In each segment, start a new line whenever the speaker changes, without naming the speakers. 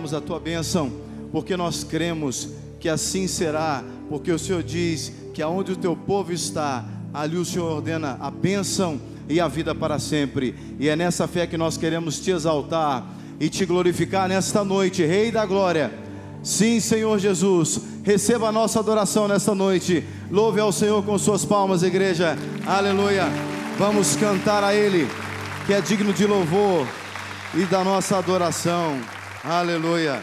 declaramos a tua bênção, porque nós cremos que assim será, porque o Senhor diz que aonde o teu povo está, ali o Senhor ordena a bênção e a vida para sempre. E é nessa fé que nós queremos te exaltar e te glorificar nesta noite, Rei da Glória. Sim, Senhor Jesus, receba a nossa adoração nesta noite. Louve ao Senhor com suas palmas, igreja. Aleluia. Vamos cantar a Ele, que é digno de louvor e da nossa adoração. Aleluia.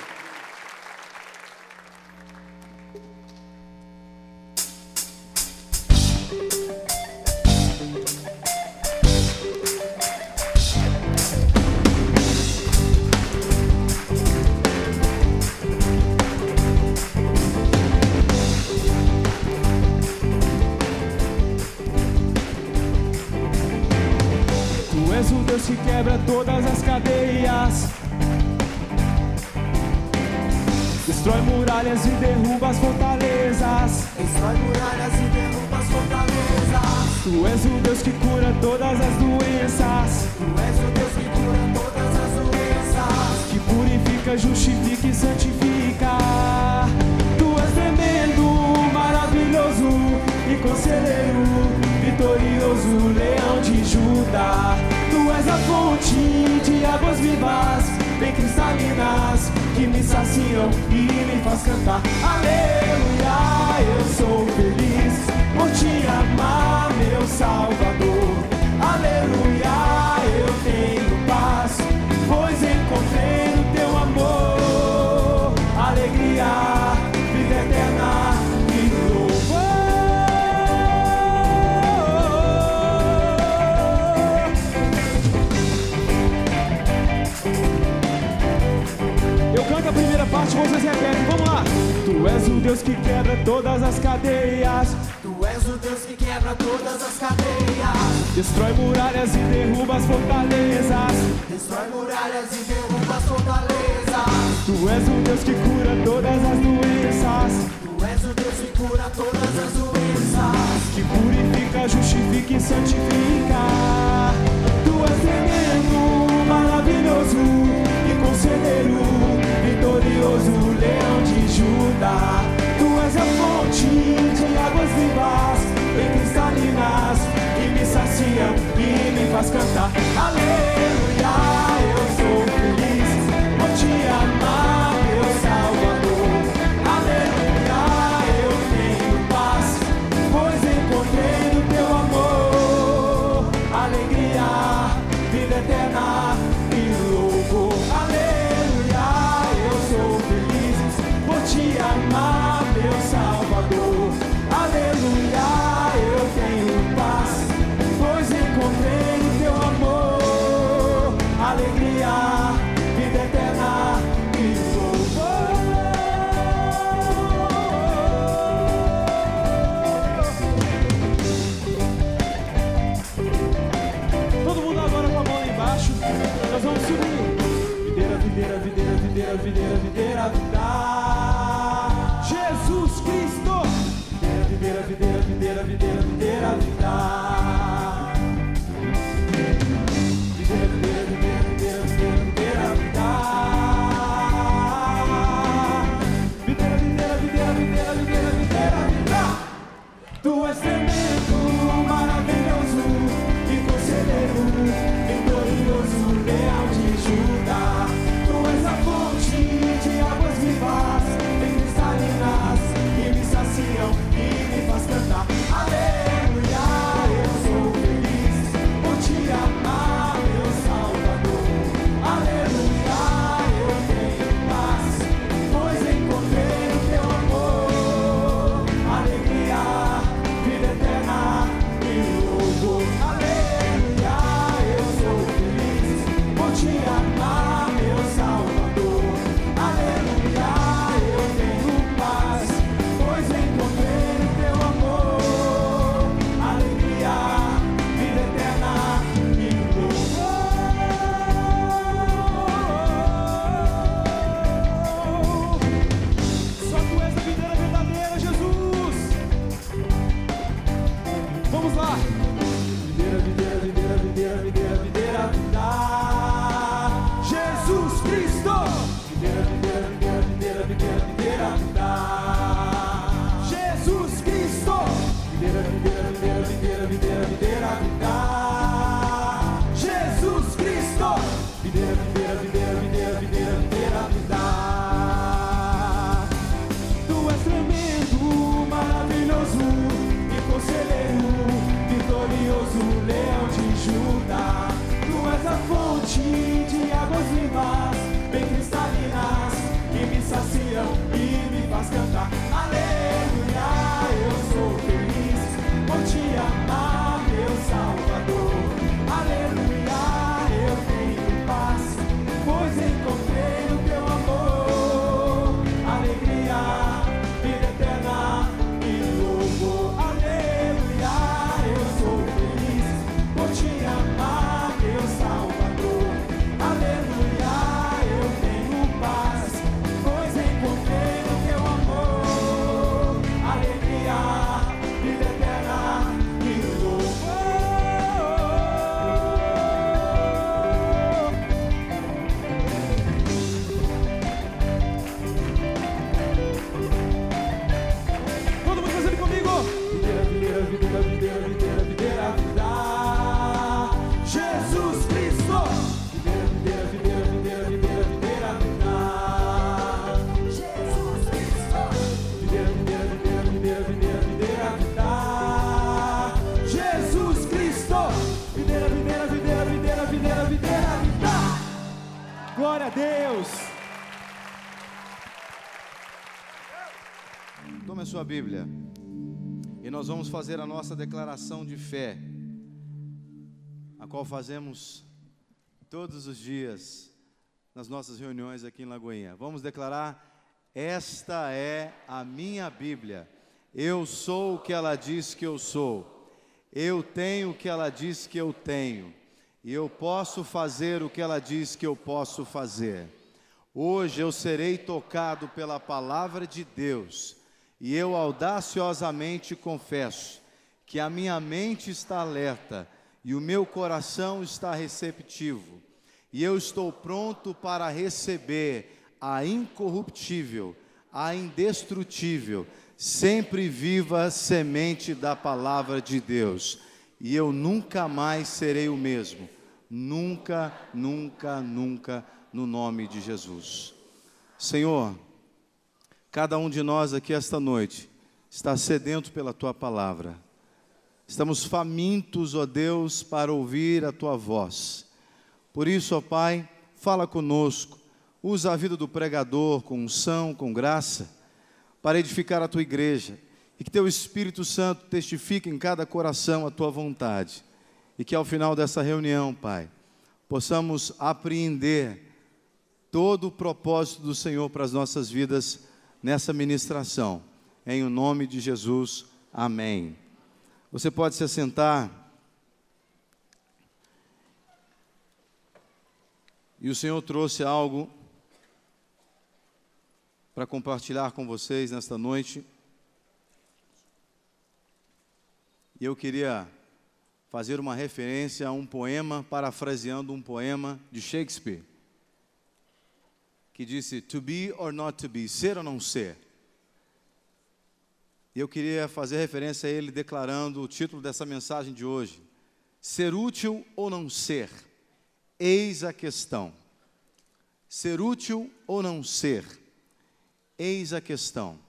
Que quebra todas as cadeias, destrói muralhas e derruba as fortalezas.
Destrói muralhas e derruba as fortalezas.
Tu és o Deus que cura todas as doenças.
Tu és o Deus que cura todas as doenças.
Que purifica, justifica e santifica. Tu és tremendo, maravilhoso e conselheiro, vitorioso, leão de Judá. Tu és a fonte de águas vivas, bem cristalinas, que me saciam e me faz cantar. Aleluia, eu sou feliz por te amar, meu Salvador. Aleluia, eu tenho paz, pois encontrei no teu amor alegria, vida eterna e louvor. A primeira parte vocês repetem, vamos lá. Tu és o Deus que quebra todas as cadeias.
Tu és o Deus que quebra todas as cadeias.
Destrói muralhas e derruba as fortalezas.
Destrói muralhas e derruba as fortalezas.
Tu és o Deus que cura todas as doenças.
Tu és o Deus que cura todas as doenças.
Que purifica, justifica e santifica. Tu és tremendo, maravilhoso e conselheiro, vitorioso, leão de Judá. Tu és a fonte de águas vivas, bem cristalinas, que me saciam e me faz cantar. Aleluia, eu sou feliz por te amar, meu Salvador. Aleluia, eu tenho paz, pois encontrei no teu amor alegria, vida eterna e louvor. Te amar, meu Salvador. Aleluia, eu tenho paz, pois encontrei no teu amor alegria, vida eterna e louvor. Todo mundo agora com a mão lá embaixo. Nós vamos subir. Videira, videira, videira, videira, videira, videira, videira. Jesus Cristo, videira, videira, videira, videira, videira, videira, videira, videira, videira, videira, videira, videira, videira, videira, videira, videira, videira, videira, videira. Tu és tremendo, maravilhoso e conselheiro, vitorioso, leão de Judá. Tu és a fonte de águas vivas, que me saciam e me faz cantar. Aleluia, eu sou feliz por te amar, meu Salvador. Aleluia, eu tenho paz, pois encontrei no teu amor alegria, vida eterna e louvor. Aleluia, eu sou feliz por te amar, meu Salvador. Aleluia, eu tenho paz, pois encontrei no teu amor alegria, vida eterna e louvor. Só tu és a videira verdadeira, Jesus. Vamos lá. Videira, videira, videira, videira, videira, videira, videira. Jesus Cristo. Videira, videira, Videira, videira, videira, videira, videira, videira, vida. Jesus Cristo. Videira, videira, videira, videira, videira, videira, vida. Tu és tremendo, maravilhoso e conselheiro, vitorioso, leão de Judá. Tu és a fonte de águas vivas, bem cristalinas, que me saciam e me faz cantar. Aleluia, eu sou feliz por te amar, meu Salvador. Aleluia, eu tenho paz, pois encontrei o teu amor. Alegria, vida eterna e louvor. Aleluia, eu sou feliz por te amar, meu Salvador. Aleluia, eu tenho paz, pois encontrei o teu amor. Alegria, vida eterna e louvor. Todo mundo fazendo comigo. Videira, videira, videira, videira, videira, videira, vida. Jesus Cristo. Videira, videira, videira, videira, videira, videira, vida. Jesus Cristo. Videira, videira, videira, videira, videira, videira, vida. Jesus Cristo. Videira, videira, videira, videira, videira, videira, vida. Glória a Deus.
Tome a sua Bíblia e nós vamos fazer a nossa declaração de fé, a qual fazemos todos os dias nas nossas reuniões aqui em Lagoinha. Vamos declarar: esta é a minha Bíblia, eu sou o que ela diz que eu sou, eu tenho o que ela diz que eu tenho, e eu posso fazer o que ela diz que eu posso fazer. Hoje eu serei tocado pela palavra de Deus, e eu audaciosamente confesso que a minha mente está alerta e o meu coração está receptivo, e eu estou pronto para receber a incorruptível, a indestrutível, sempre viva semente da palavra de Deus, e eu nunca mais serei o mesmo, nunca, nunca, nunca, no nome de Jesus. Senhor, cada um de nós aqui esta noite está sedento pela Tua palavra. Estamos famintos, ó Deus, para ouvir a Tua voz. Por isso, ó Pai, fala conosco. Usa a vida do pregador com unção, com graça, para edificar a Tua igreja. E que Teu Espírito Santo testifique em cada coração a Tua vontade. E que ao final dessa reunião, Pai, possamos apreender todo o propósito do Senhor para as nossas vidas nessa ministração, em o nome de Jesus, amém. Você pode se assentar. E o Senhor trouxe algo para compartilhar com vocês nesta noite. E eu queria fazer uma referência a um poema, parafraseando um poema de Shakespeare, que disse: to be or not to be, ser ou não ser. E eu queria fazer referência a ele declarando o título dessa mensagem de hoje: ser útil ou não ser, eis a questão. Ser útil ou não ser, eis a questão.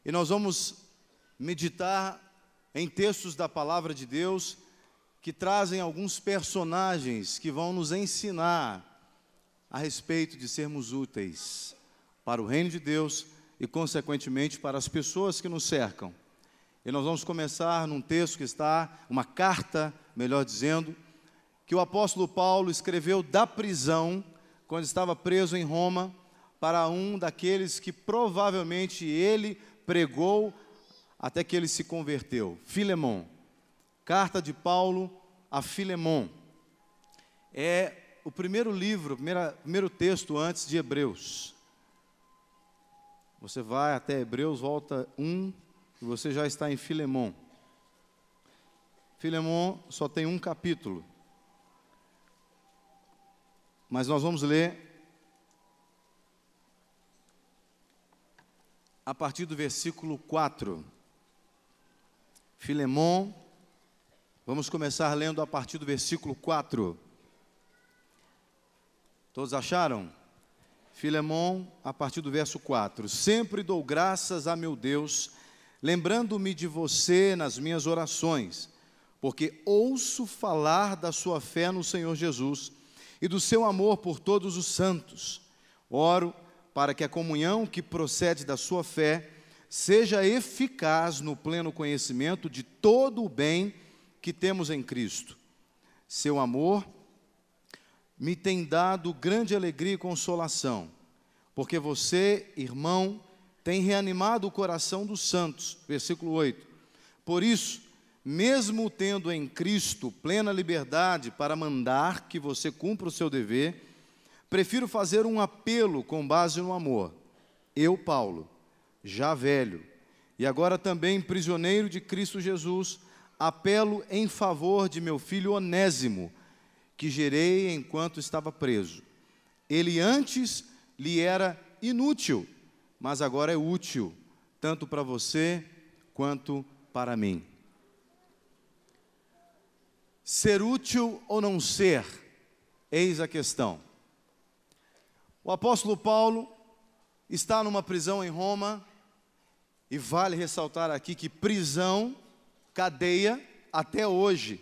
E nós vamos meditar em textos da palavra de Deus que trazem alguns personagens que vão nos ensinar a respeito de sermos úteis para o reino de Deus e, consequentemente, para as pessoas que nos cercam. E nós vamos começar num texto que está, uma carta, melhor dizendo, que o apóstolo Paulo escreveu da prisão, quando estava preso em Roma, para um daqueles que provavelmente ele pregou até que ele se converteu. Filemon. Carta de Paulo a Filemon. É o primeiro livro, primeiro texto antes de Hebreus. Você vai até Hebreus, volta 1, e você já está em Filemon. Filemon só tem um capítulo. Mas nós vamos ler a partir do versículo 4. Filemon, vamos começar lendo a partir do versículo 4. Todos acharam? Filemon, a partir do verso 4. Sempre dou graças a meu Deus, lembrando-me de você nas minhas orações, porque ouço falar da sua fé no Senhor Jesus e do seu amor por todos os santos. Oro para que a comunhão que procede da sua fé seja eficaz no pleno conhecimento de todo o bem que temos em Cristo. Seu amor me tem dado grande alegria e consolação, porque você, irmão, tem reanimado o coração dos santos. Versículo 8. Por isso, mesmo tendo em Cristo plena liberdade para mandar que você cumpra o seu dever, prefiro fazer um apelo com base no amor. Eu, Paulo, já velho, e agora também prisioneiro de Cristo Jesus, apelo em favor de meu filho Onésimo, que gerei enquanto estava preso. Ele antes lhe era inútil, mas agora é útil, tanto para você quanto para mim. Ser útil ou não ser, eis a questão. O apóstolo Paulo está numa prisão em Roma, e vale ressaltar aqui que prisão, cadeia, até hoje,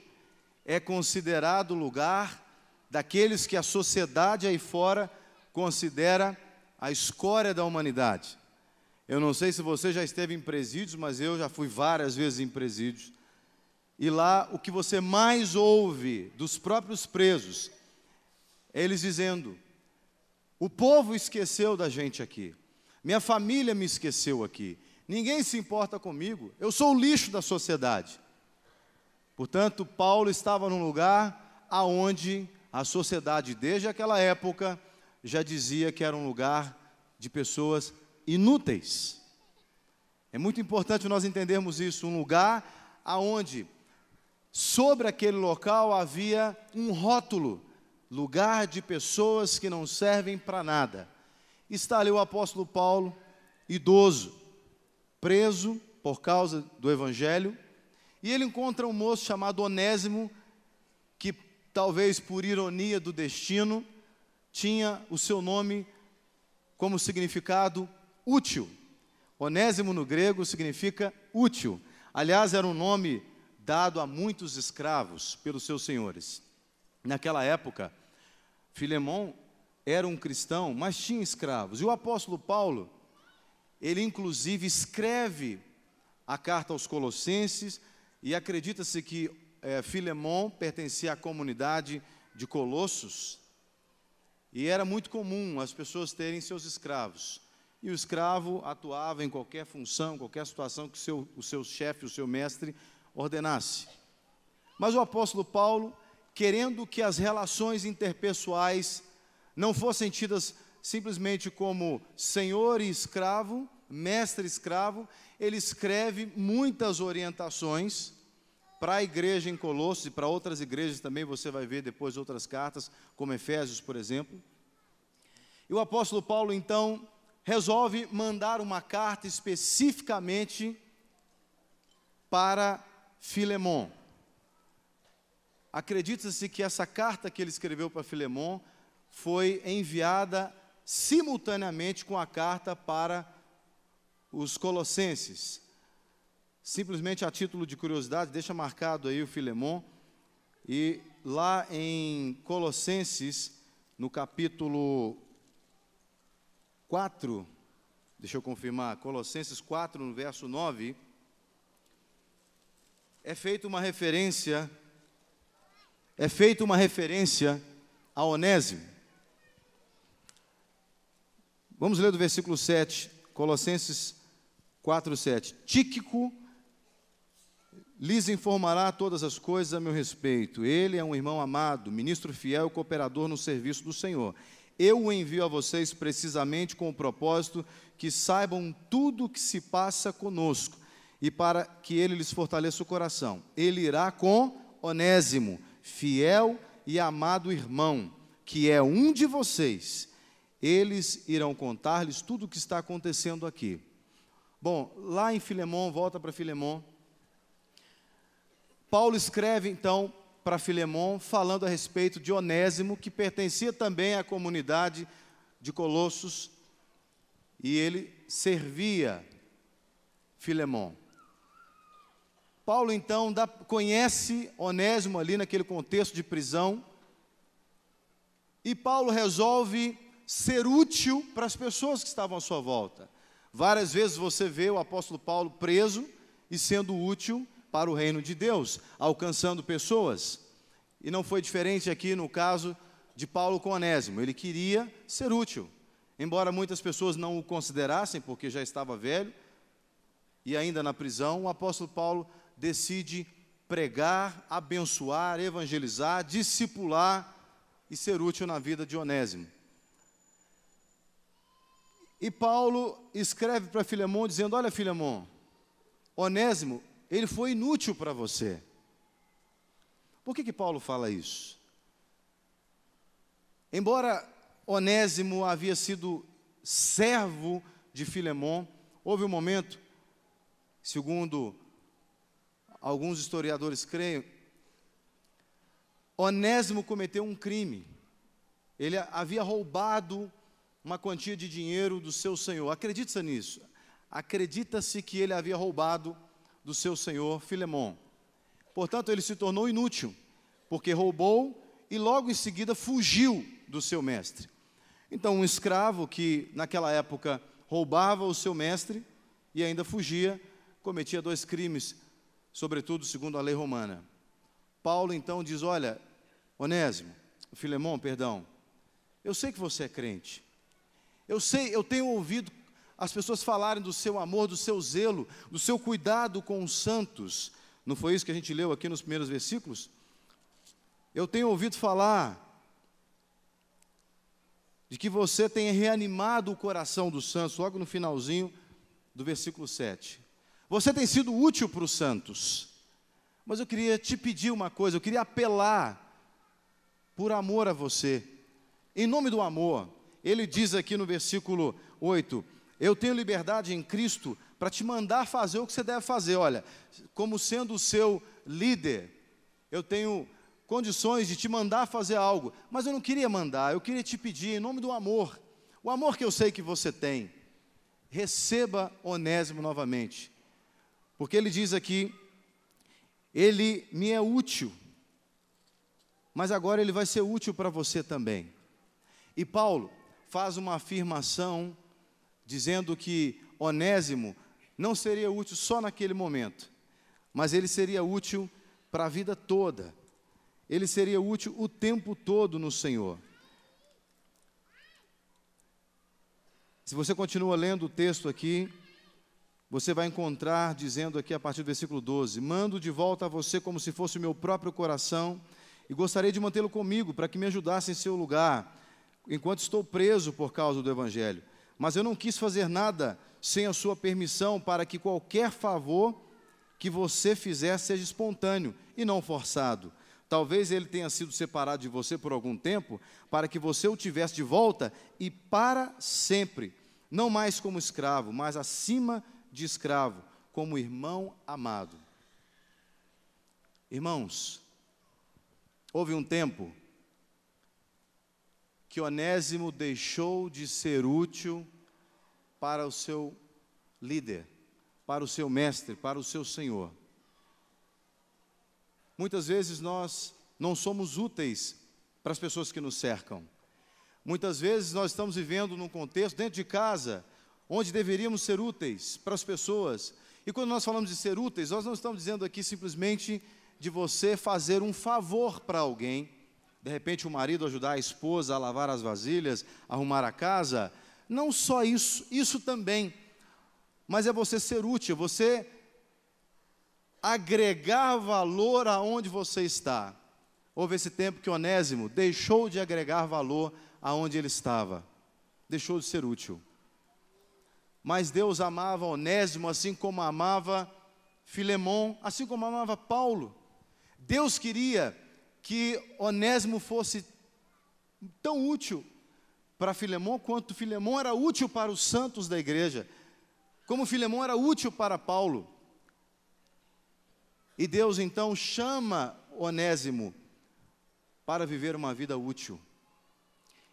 é considerado o lugar daqueles que a sociedade aí fora considera a escória da humanidade. Eu não sei se você já esteve em presídios, mas eu já fui várias vezes em presídios. E lá o que você mais ouve dos próprios presos é eles dizendo: o povo esqueceu da gente aqui, minha família me esqueceu aqui, ninguém se importa comigo, eu sou o lixo da sociedade. Portanto, Paulo estava num lugar aonde a sociedade, desde aquela época, já dizia que era um lugar de pessoas inúteis. É muito importante nós entendermos isso, um lugar aonde, sobre aquele local, havia um rótulo, lugar de pessoas que não servem para nada. Está ali o apóstolo Paulo, idoso, preso por causa do Evangelho, e ele encontra um moço chamado Onésimo, que talvez por ironia do destino, tinha o seu nome como significado útil. Onésimo no grego significa útil. Aliás, era um nome dado a muitos escravos pelos seus senhores. Naquela época, Filemon era um cristão, mas tinha escravos. E o apóstolo Paulo, ele inclusive escreve a carta aos Colossenses, e acredita-se que Filemon pertencia à comunidade de Colossos, e era muito comum as pessoas terem seus escravos. E o escravo atuava em qualquer função, qualquer situação que o seu chefe, o seu mestre, ordenasse. Mas o apóstolo Paulo, querendo que as relações interpessoais não fossem tidas simplesmente como senhor e escravo, mestre e escravo, ele escreve muitas orientações para a igreja em Colossos e para outras igrejas também. Você vai ver depois outras cartas, como Efésios, por exemplo. E o apóstolo Paulo, então, resolve mandar uma carta especificamente para Filemon. Acredita-se que essa carta que ele escreveu para Filemon foi enviada simultaneamente com a carta para os Colossenses. Simplesmente a título de curiosidade, deixa marcado aí o Filemon, e lá em Colossenses, no capítulo 4, deixa eu confirmar, Colossenses 4, no verso 9, é feita uma referência a Onésimo. Vamos ler do versículo 7, Colossenses 4, 7. Tíquico lhes informará todas as coisas a meu respeito. Ele é um irmão amado, ministro fiel e cooperador no serviço do Senhor. Eu o envio a vocês precisamente com o propósito que saibam tudo o que se passa conosco e para que ele lhes fortaleça o coração. Ele irá com Onésimo, fiel e amado irmão, que é um de vocês. Eles irão contar-lhes tudo o que está acontecendo aqui. Bom, lá em Filemon, volta para Filemon, Paulo escreve então para Filemon, falando a respeito de Onésimo, que pertencia também à comunidade de Colossos, e ele servia Filemon. Paulo então conhece Onésimo ali naquele contexto de prisão, e Paulo resolve ser útil para as pessoas que estavam à sua volta. Várias vezes você vê o apóstolo Paulo preso e sendo útil para o reino de Deus, alcançando pessoas. E não foi diferente aqui no caso de Paulo com Onésimo. Ele queria ser útil, embora muitas pessoas não o considerassem, porque já estava velho, e ainda na prisão, o apóstolo Paulo decide pregar, abençoar, evangelizar, discipular e ser útil na vida de Onésimo. E Paulo escreve para Filemon dizendo: olha, Filemon, Onésimo, ele foi inútil para você. Por que Paulo fala isso? Embora Onésimo havia sido servo de Filemon, houve um momento, segundo alguns historiadores creem, Onésimo cometeu um crime. Ele havia roubado uma quantia de dinheiro do seu senhor. Acredita-se nisso? Acredita-se que ele havia roubado do seu senhor Filemon. Portanto, ele se tornou inútil, porque roubou e logo em seguida fugiu do seu mestre. Então, um escravo que naquela época roubava o seu mestre e ainda fugia, cometia 2 crimes, sobretudo segundo a lei romana. Paulo então diz: olha, Onésimo, Filemon, perdão, eu sei que você é crente. Eu tenho ouvido as pessoas falarem do seu amor, do seu zelo, do seu cuidado com os santos. Não foi isso que a gente leu aqui nos primeiros versículos? Eu tenho ouvido falar de que você tem reanimado o coração dos santos, logo no finalzinho do versículo 7. Você tem sido útil para os santos. Mas eu queria te pedir uma coisa, eu queria apelar por amor a você. Em nome do amor, ele diz aqui no versículo 8, eu tenho liberdade em Cristo para te mandar fazer o que você deve fazer. Olha, como sendo o seu líder, eu tenho condições de te mandar fazer algo, mas eu não queria mandar, eu queria te pedir em nome do amor, o amor que eu sei que você tem, receba Onésimo novamente, porque ele diz aqui, ele me é útil, mas agora ele vai ser útil para você também. E Paulo faz uma afirmação dizendo que Onésimo não seria útil só naquele momento, mas ele seria útil para a vida toda. Ele seria útil o tempo todo no Senhor. Se você continua lendo o texto aqui, você vai encontrar, dizendo aqui a partir do versículo 12, mando de volta a você como se fosse o meu próprio coração, e gostaria de mantê-lo comigo, para que me ajudasse em seu lugar, enquanto estou preso por causa do Evangelho. Mas eu não quis fazer nada sem a sua permissão, para que qualquer favor que você fizer seja espontâneo e não forçado. Talvez ele tenha sido separado de você por algum tempo, para que você o tivesse de volta e para sempre, não mais como escravo, mas acima de escravo, como irmão amado. Irmãos, houve um tempo que Onésimo deixou de ser útil para o seu líder, para o seu mestre, para o seu senhor. Muitas vezes nós não somos úteis para as pessoas que nos cercam. Muitas vezes nós estamos vivendo num contexto, dentro de casa, onde deveríamos ser úteis para as pessoas. E quando nós falamos de ser úteis, nós não estamos dizendo aqui simplesmente de você fazer um favor para alguém. De repente o marido ajudar a esposa a lavar as vasilhas, arrumar a casa. Não só isso, isso também. Mas é você ser útil, você agregar valor aonde você está. Houve esse tempo que Onésimo deixou de agregar valor aonde ele estava. Deixou de ser útil. Mas Deus amava Onésimo assim como amava Filemon, assim como amava Paulo. Deus queria que Onésimo fosse tão útil para Filemon, quanto Filemon era útil para os santos da igreja, como Filemon era útil para Paulo. E Deus então chama Onésimo para viver uma vida útil.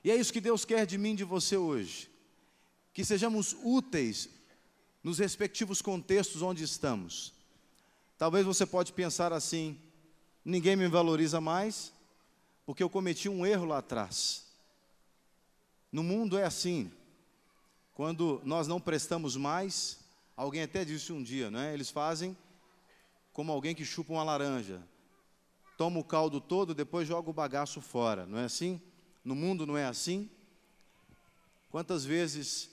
E é isso que Deus quer de mim e de você hoje. Que sejamos úteis nos respectivos contextos onde estamos. Talvez você pode pensar assim: ninguém me valoriza mais, porque eu cometi um erro lá atrás. No mundo é assim. Quando nós não prestamos mais, alguém até disse um dia, né? Eles fazem como alguém que chupa uma laranja. Toma o caldo todo, depois joga o bagaço fora. Não é assim? No mundo não é assim? Quantas vezes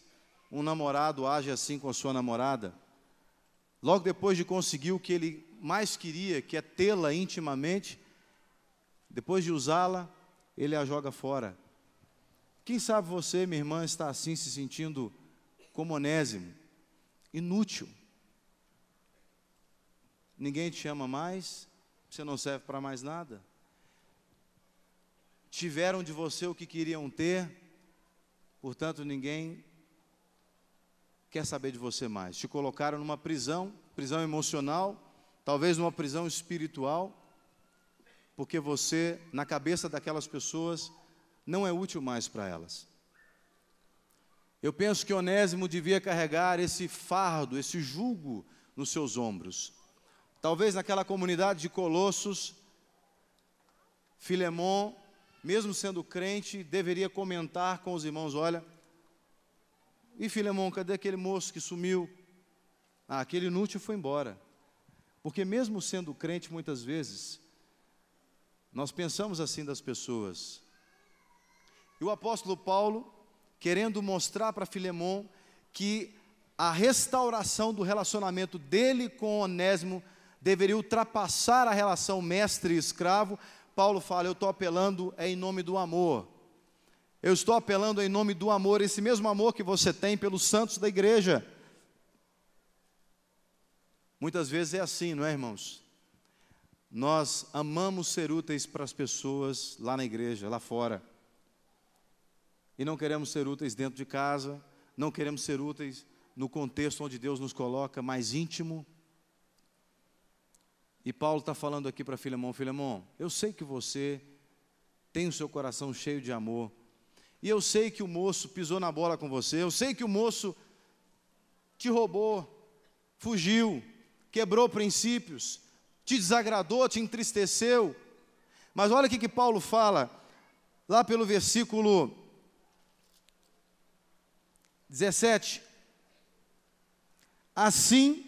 um namorado age assim com a sua namorada? Logo depois de conseguir o que ele mais queria, que é tê-la intimamente, depois de usá-la, ele a joga fora. Quem sabe você, minha irmã, está assim, se sentindo como Onésimo, inútil. Ninguém te ama mais, você não serve para mais nada. Tiveram de você o que queriam ter, portanto ninguém quer saber de você mais. Te colocaram numa prisão emocional, talvez numa prisão espiritual, porque você, na cabeça daquelas pessoas, não é útil mais para elas. Eu penso que Onésimo devia carregar esse fardo, esse jugo nos seus ombros. Talvez naquela comunidade de Colossos, Filemon, mesmo sendo crente, deveria comentar com os irmãos: olha, e Filemon, cadê aquele moço que sumiu? Ah, aquele inútil foi embora. Porque mesmo sendo crente, muitas vezes, nós pensamos assim das pessoas. E o apóstolo Paulo, querendo mostrar para Filemon que a restauração do relacionamento dele com Onésimo deveria ultrapassar a relação mestre e escravo, Paulo fala: eu estou apelando em nome do amor. Eu estou apelando em nome do amor, esse mesmo amor que você tem pelos santos da igreja. Muitas vezes é assim, não é, irmãos? Nós amamos ser úteis para as pessoas lá na igreja, lá fora. E não queremos ser úteis dentro de casa, não queremos ser úteis no contexto onde Deus nos coloca, mais íntimo. E Paulo está falando aqui para Filemon: Filemon, eu sei que você tem o seu coração cheio de amor, e eu sei que o moço pisou na bola com você, eu sei que o moço te roubou, fugiu, quebrou princípios, te desagradou, te entristeceu. Mas olha o que Paulo fala, lá pelo versículo 17. Assim,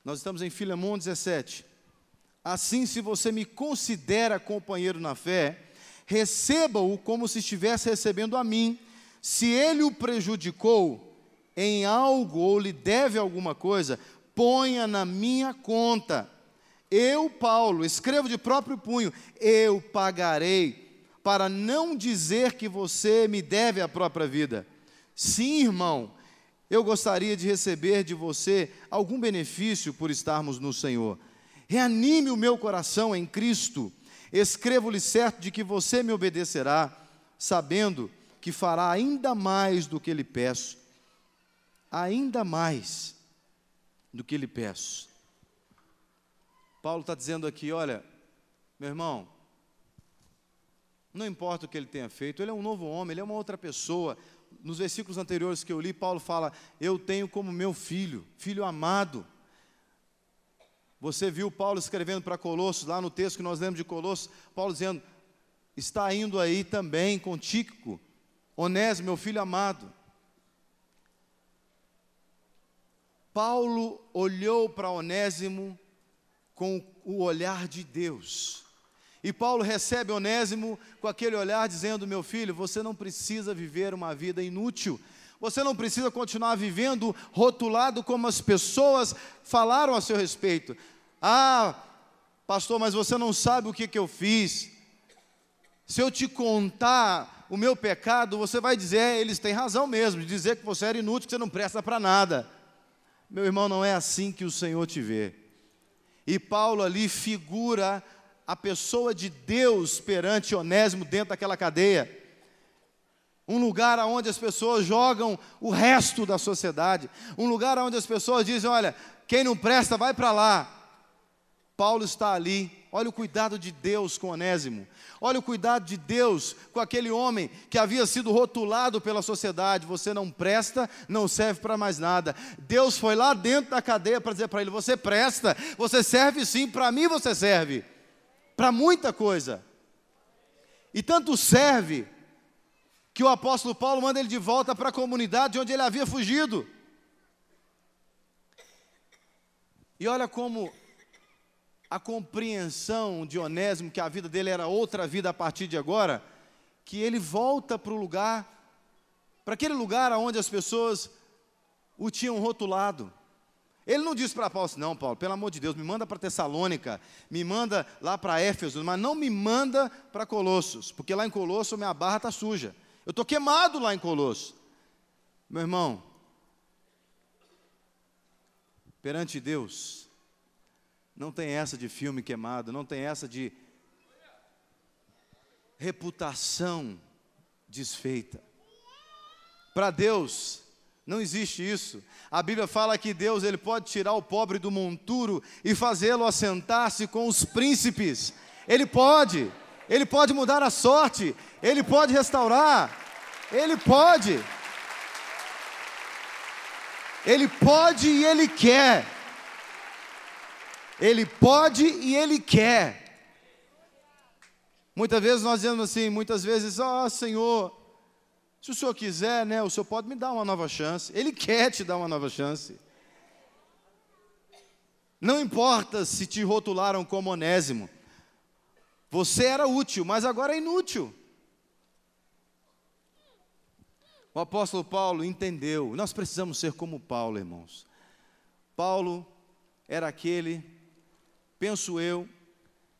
nós estamos em Filemon 17. Assim, se você me considera companheiro na fé, receba-o como se estivesse recebendo a mim. Se ele o prejudicou em algo ou lhe deve alguma coisa, ponha na minha conta. Eu, Paulo, escrevo de próprio punho, eu pagarei, para não dizer que você me deve a própria vida. Sim, irmão, eu gostaria de receber de você algum benefício por estarmos no Senhor. Reanime o meu coração em Cristo. Escrevo-lhe certo de que você me obedecerá, sabendo que fará ainda mais do que lhe peço. Ainda mais do que lhe peço. Paulo está dizendo aqui: olha, meu irmão, não importa o que ele tenha feito, ele é um novo homem, ele é uma outra pessoa. Nos versículos anteriores que eu li, Paulo fala: eu tenho como meu filho, filho amado. Você viu Paulo escrevendo para Colossos, lá no texto que nós lemos de Colossos, Paulo dizendo: está indo aí também com Tíquico, Onésimo, meu filho amado. Paulo olhou para Onésimo com o olhar de Deus. E Paulo recebe Onésimo com aquele olhar dizendo: meu filho, você não precisa viver uma vida inútil. Você não precisa continuar vivendo rotulado como as pessoas falaram a seu respeito. Ah, pastor, mas você não sabe o que eu fiz. Se eu te contar o meu pecado, você vai dizer: eles têm razão mesmo, de dizer que você era inútil, que você não presta para nada. Meu irmão, não é assim que o Senhor te vê. E Paulo ali figura a pessoa de Deus perante Onésimo dentro daquela cadeia. Um lugar onde as pessoas jogam o resto da sociedade. Um lugar onde as pessoas dizem: olha, quem não presta vai para lá. Paulo está ali. Olha o cuidado de Deus com Onésimo. Olha o cuidado de Deus com aquele homem que havia sido rotulado pela sociedade. Você não presta, não serve para mais nada. Deus foi lá dentro da cadeia para dizer para ele: você presta, você serve sim, para mim você serve. Para muita coisa. E tanto serve que o apóstolo Paulo manda ele de volta para a comunidade onde ele havia fugido. E olha como a compreensão de Onésimo, que a vida dele era outra vida a partir de agora, que ele volta para o lugar, para aquele lugar onde as pessoas o tinham rotulado. Ele não disse para Paulo assim: não, Paulo, pelo amor de Deus, me manda para Tessalônica, me manda lá para Éfeso, mas não me manda para Colossos, porque lá em Colossos minha barra está suja. Eu estou queimado lá em Colossos. Meu irmão, perante Deus, não tem essa de filme queimado, não tem essa de reputação desfeita. Para Deus não existe isso. A Bíblia fala que Deus, ele pode tirar o pobre do monturo e fazê-lo assentar-se com os príncipes. Ele pode mudar a sorte, Ele pode restaurar, Ele pode e Ele quer. Ele pode e Ele quer. Muitas vezes nós dizemos assim, Senhor, se o Senhor quiser, né, o Senhor pode me dar uma nova chance. Ele quer te dar uma nova chance. Não importa se te rotularam como Onésimo. Você era útil, mas agora é inútil. O apóstolo Paulo entendeu. Nós precisamos ser como Paulo, irmãos. Paulo era aquele, penso eu,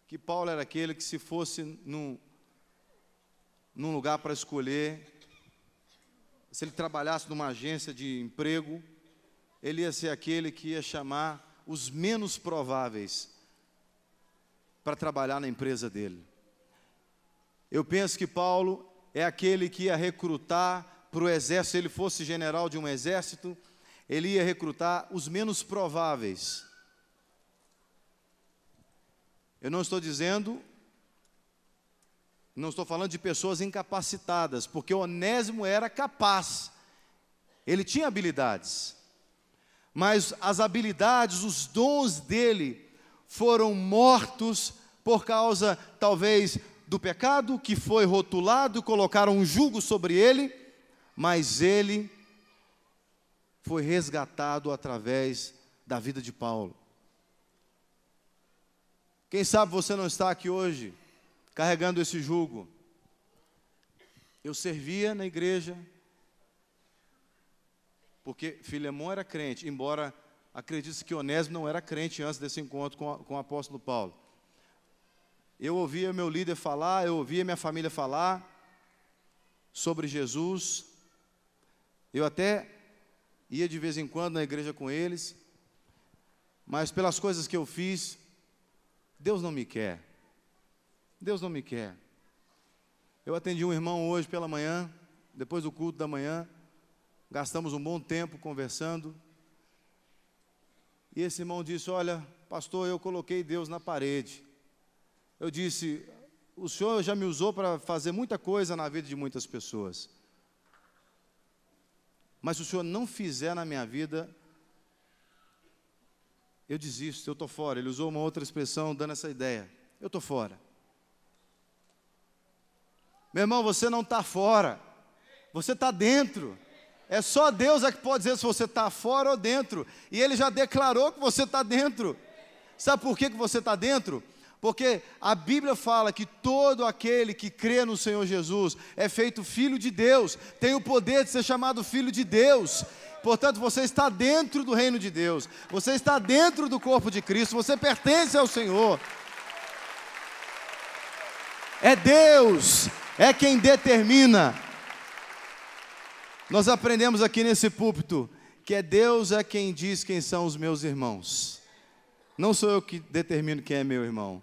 que Paulo era aquele que, se fosse num lugar para escolher, se ele trabalhasse numa agência de emprego, ele ia ser aquele que ia chamar os menos prováveis para trabalhar na empresa dele. Eu penso que Paulo é aquele que ia recrutar para o exército. Se ele fosse general de um exército, ele ia recrutar os menos prováveis. Eu não estou falando de pessoas incapacitadas, porque Onésimo era capaz, ele tinha habilidades, mas as habilidades, os dons dele foram mortos por causa, talvez, do pecado, que foi rotulado, colocaram um jugo sobre ele, mas ele foi resgatado através da vida de Paulo. Quem sabe você não está aqui hoje carregando esse jugo. Eu servia na igreja, porque Filemão era crente, embora acredite que Onésimo não era crente antes desse encontro com o apóstolo Paulo. Eu ouvia meu líder falar, eu ouvia minha família falar sobre Jesus. Eu até ia de vez em quando na igreja com eles, mas pelas coisas que eu fiz, Deus não me quer. Deus não me quer. Eu atendi um irmão hoje pela manhã, depois do culto da manhã, gastamos um bom tempo conversando, e esse irmão disse: olha, pastor, eu coloquei Deus na parede. Eu disse: o senhor já me usou para fazer muita coisa na vida de muitas pessoas, mas se o senhor não fizer na minha vida, eu desisto, eu estou fora. Ele usou uma outra expressão dando essa ideia: eu estou fora. Meu irmão, você não está fora, você está dentro. É só Deus que pode dizer se você está fora ou dentro, e Ele já declarou que você está dentro. Sabe por que você está dentro? Porque a Bíblia fala que todo aquele que crê no Senhor Jesus é feito filho de Deus, tem o poder de ser chamado filho de Deus. Portanto, você está dentro do reino de Deus, você está dentro do corpo de Cristo, você pertence ao Senhor. É Deus, é quem determina. Nós aprendemos aqui nesse púlpito que Deus é quem diz quem são os meus irmãos. Não sou eu que determino quem é meu irmão,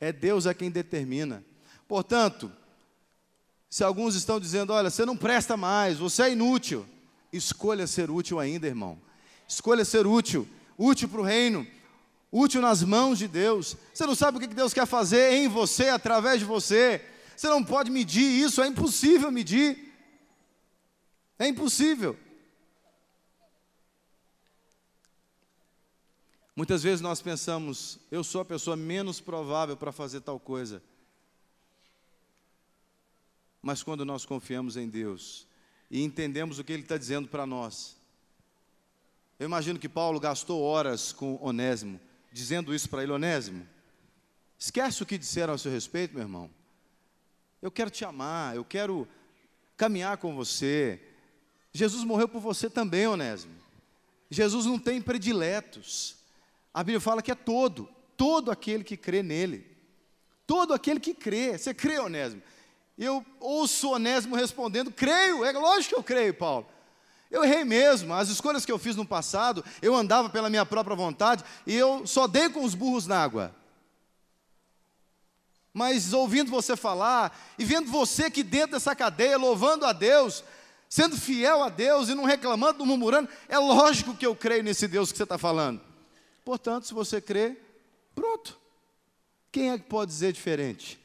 é Deus é quem determina. Portanto, se alguns estão dizendo: olha, você não presta mais, você é inútil, escolha ser útil ainda, irmão. Escolha ser útil, útil para o reino. útil nas mãos de Deus. Você não sabe o que Deus quer fazer em você, através de você. Você não pode medir isso, é impossível medir. É impossível. Muitas vezes nós pensamos, eu sou a pessoa menos provável para fazer tal coisa. Mas quando nós confiamos em Deus e entendemos o que Ele está dizendo para nós, eu imagino que Paulo gastou horas com Onésimo, dizendo isso para ele: Onésimo, esquece o que disseram a seu respeito, meu irmão. Eu quero te amar, eu quero caminhar com você. Jesus morreu por você também, Onésimo. Jesus não tem prediletos. A Bíblia fala que é todo aquele que crê nele. Todo aquele que crê. Você crê, Onésimo? Eu ouço Onésimo respondendo: creio, é lógico que eu creio, Paulo. Eu errei mesmo, as escolhas que eu fiz no passado, eu andava pela minha própria vontade, e eu só dei com os burros na água. Mas ouvindo você falar, e vendo você aqui dentro dessa cadeia, louvando a Deus, sendo fiel a Deus, e não reclamando, não murmurando, é lógico que eu creio nesse Deus que você está falando. Portanto, se você crê, pronto. Quem é que pode dizer diferente?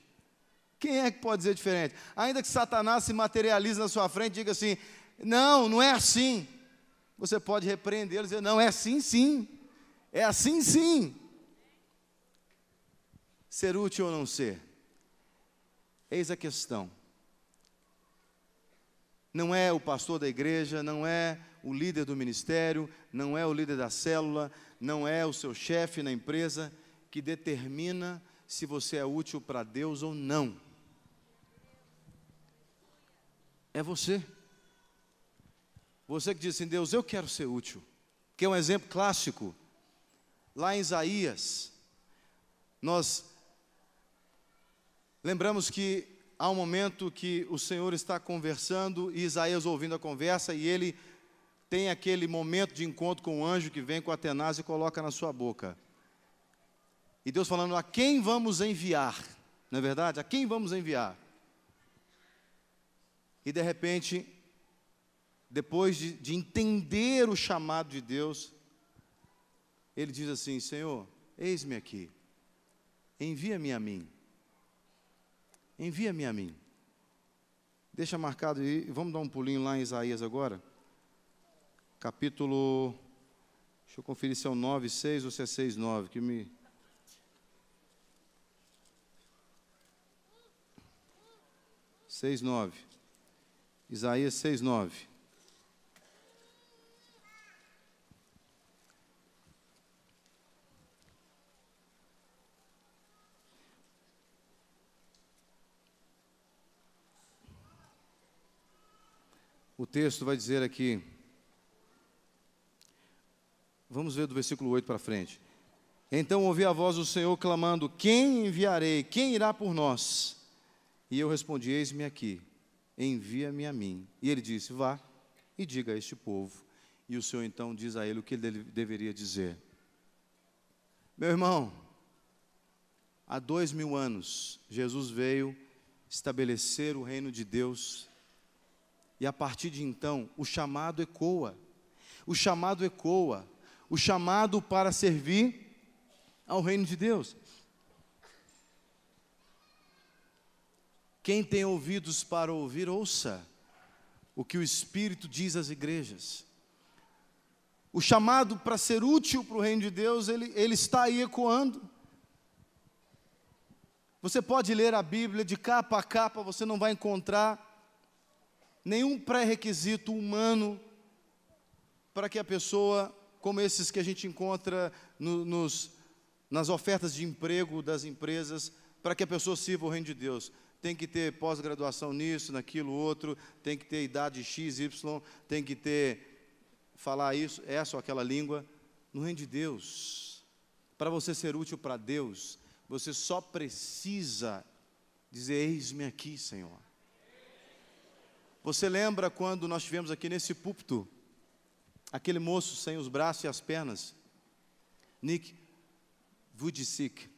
Quem é que pode dizer diferente? Ainda que Satanás se materialize na sua frente e diga assim: não, não é assim. Você pode repreendê-lo e dizer: não, é assim sim. É assim sim. Ser útil ou não ser? Eis a questão. Não é o pastor da igreja, não é o líder do ministério, não é o líder da célula, não é o seu chefe na empresa que determina se você é útil para Deus ou não. É você. Você que diz assim: Deus, eu quero ser útil. Que é um exemplo clássico. Lá em Isaías, nós lembramos que há um momento que o Senhor está conversando, e Isaías ouvindo a conversa, e ele tem aquele momento de encontro com o anjo que vem com Atenaz e coloca na sua boca. E Deus falando: a quem vamos enviar? Não é verdade? A quem vamos enviar? E de repente, depois de entender o chamado de Deus, ele diz assim: Senhor, eis-me aqui, envia-me a mim. Envia-me a mim. Deixa marcado aí, vamos dar um pulinho lá em Isaías agora. Capítulo, deixa eu conferir se é o 9:6 ou se é 6:9, que me... Seis, 9. Isaías 6:9. O texto vai dizer aqui, vamos ver do versículo 8 para frente. Então ouvi a voz do Senhor clamando: quem enviarei? Quem irá por nós? E eu respondi: eis-me aqui, envia-me a mim. E ele disse: vá e diga a este povo. E o Senhor então diz a ele o que ele deveria dizer. Meu irmão, há 2000 anos, Jesus veio estabelecer o reino de Deus. E a partir de então, o chamado ecoa. O chamado ecoa. O chamado para servir ao reino de Deus. Quem tem ouvidos para ouvir, ouça o que o Espírito diz às igrejas. O chamado para ser útil para o reino de Deus, ele está aí ecoando. Você pode ler a Bíblia de capa a capa, você não vai encontrar nenhum pré-requisito humano para que a pessoa, como esses que a gente encontra nas ofertas de emprego das empresas, para que a pessoa sirva o reino de Deus. Tem que ter pós-graduação nisso, naquilo, outro, tem que ter idade X, Y, tem que falar isso, essa ou aquela língua. No reino de Deus, para você ser útil para Deus, você só precisa dizer: eis-me aqui, Senhor. Você lembra quando nós tivemos aqui nesse púlpito, aquele moço sem os braços e as pernas, Nick Vujicic?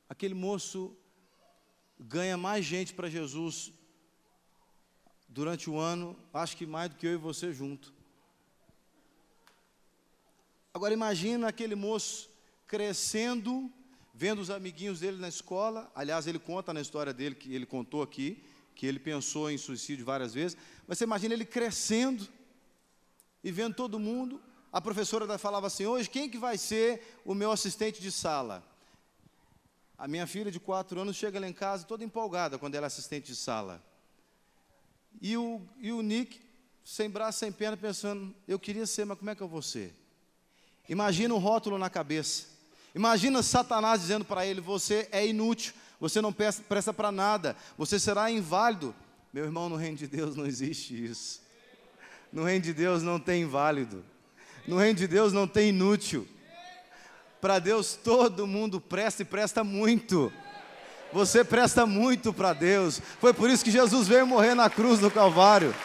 Aquele moço ganha mais gente para Jesus durante o ano, acho que mais do que eu e você junto. Agora imagina aquele moço crescendo, vendo os amiguinhos dele na escola. Aliás, ele conta na história dele, que ele contou aqui, que ele pensou em suicídio várias vezes. Mas você imagina ele crescendo e vendo todo mundo. A professora falava assim: hoje quem que vai ser o meu assistente de sala? A minha filha de 4 anos chega lá em casa toda empolgada quando ela é assistente de sala. E o Nick, sem braço, sem perna, pensando: eu queria ser, mas como é que eu vou ser? Imagina um rótulo na cabeça. Imagina Satanás dizendo para ele: você é inútil, você não presta para nada, você será inválido. Meu irmão, no reino de Deus não existe isso. No reino de Deus não tem inválido. No reino de Deus não tem inútil. Para Deus todo mundo presta, e presta muito. Você presta muito para Deus. Foi por isso que Jesus veio morrer na cruz do Calvário.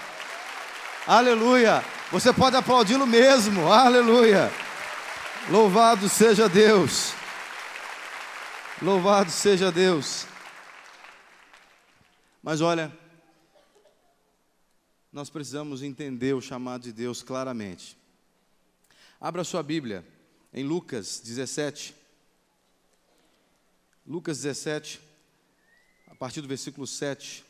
Aleluia. Você pode aplaudi-lo mesmo. Aleluia. Louvado seja Deus. Louvado seja Deus. Mas olha, nós precisamos entender o chamado de Deus claramente. Abra sua Bíblia em Lucas 17. Lucas 17, a partir do versículo 7.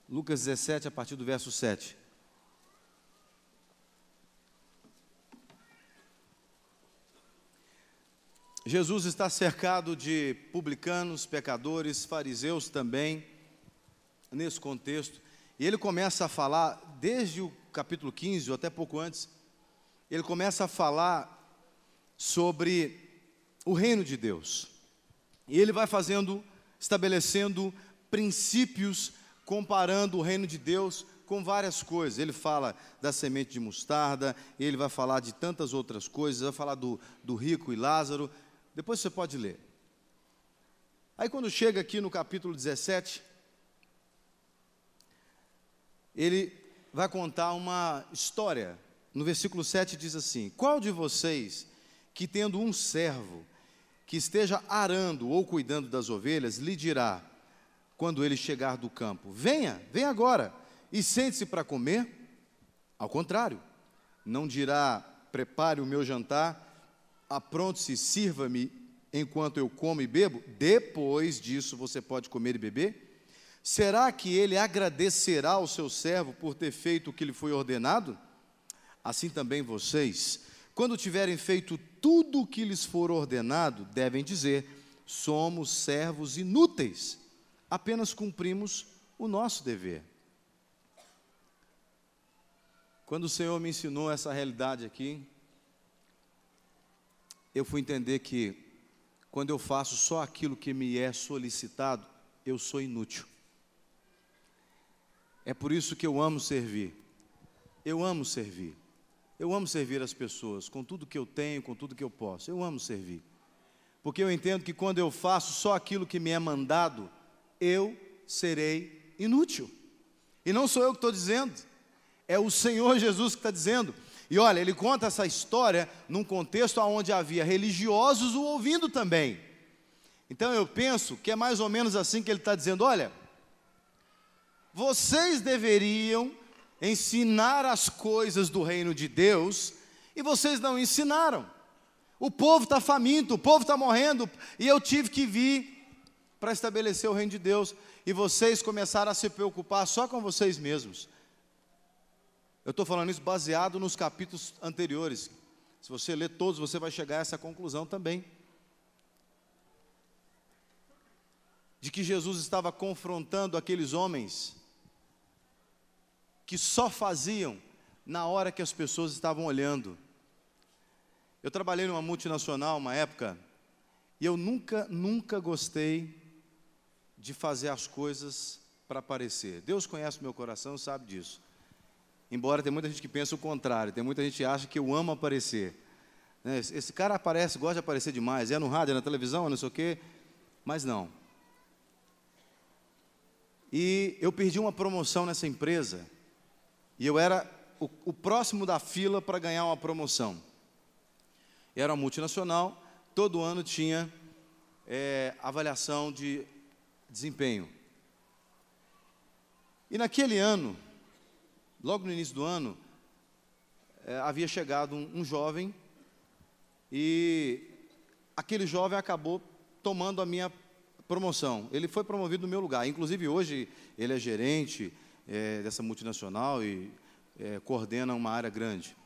Lucas 17, a partir do verso 7. Jesus está cercado de publicanos, pecadores, fariseus também, nesse contexto. E ele começa a falar, desde o capítulo 15, ou até pouco antes, ele começa a falar sobre o reino de Deus. E ele vai estabelecendo princípios, comparando o reino de Deus com várias coisas. Ele fala da semente de mostarda, ele vai falar de tantas outras coisas, vai falar do rico e Lázaro. Depois você pode ler. Aí quando chega aqui no capítulo 17, ele vai contar uma história. No versículo 7 diz assim: qual de vocês, que tendo um servo, que esteja arando ou cuidando das ovelhas, lhe dirá, quando ele chegar do campo: venha agora, e sente-se para comer? Ao contrário, não dirá: prepare o meu jantar, apronte-se, sirva-me enquanto eu como e bebo, depois disso você pode comer e beber? Será que ele agradecerá ao seu servo por ter feito o que lhe foi ordenado? Assim também vocês, quando tiverem feito tudo o que lhes for ordenado, devem dizer: somos servos inúteis, apenas cumprimos o nosso dever. Quando o Senhor me ensinou essa realidade aqui, eu fui entender que, quando eu faço só aquilo que me é solicitado, eu sou inútil. É por isso que eu amo servir. Eu amo servir. Eu amo servir as pessoas, com tudo que eu tenho, com tudo que eu posso. Eu amo servir. Porque eu entendo que quando eu faço só aquilo que me é mandado, eu serei inútil. E não sou eu que estou dizendo, é o Senhor Jesus que está dizendo. E olha, ele conta essa história num contexto onde havia religiosos o ouvindo também. Então eu penso que é mais ou menos assim que ele está dizendo: olha, vocês deveriam ensinar as coisas do reino de Deus, e vocês não ensinaram. O povo está faminto, o povo está morrendo, e eu tive que vir para estabelecer o reino de Deus, e vocês começaram a se preocupar só com vocês mesmos. Eu estou falando isso baseado nos capítulos anteriores. Se você ler todos, você vai chegar a essa conclusão também. De que Jesus estava confrontando aqueles homens que só faziam na hora que as pessoas estavam olhando. Eu trabalhei numa multinacional uma época, e eu nunca gostei de fazer as coisas para aparecer. Deus conhece o meu coração, sabe disso. Embora tem muita gente que pensa o contrário, tem muita gente que acha que eu amo aparecer. Esse cara aparece, gosta de aparecer demais, é no rádio, é na televisão, é não sei o quê, mas não. E eu perdi uma promoção nessa empresa, e eu era o próximo da fila para ganhar uma promoção. Era uma multinacional, todo ano tinha avaliação de desempenho. E naquele ano, logo no início do ano, havia chegado um jovem, e aquele jovem acabou tomando a minha promoção. Ele foi promovido no meu lugar. Inclusive, hoje, ele é gerente dessa multinacional e coordena uma área grande.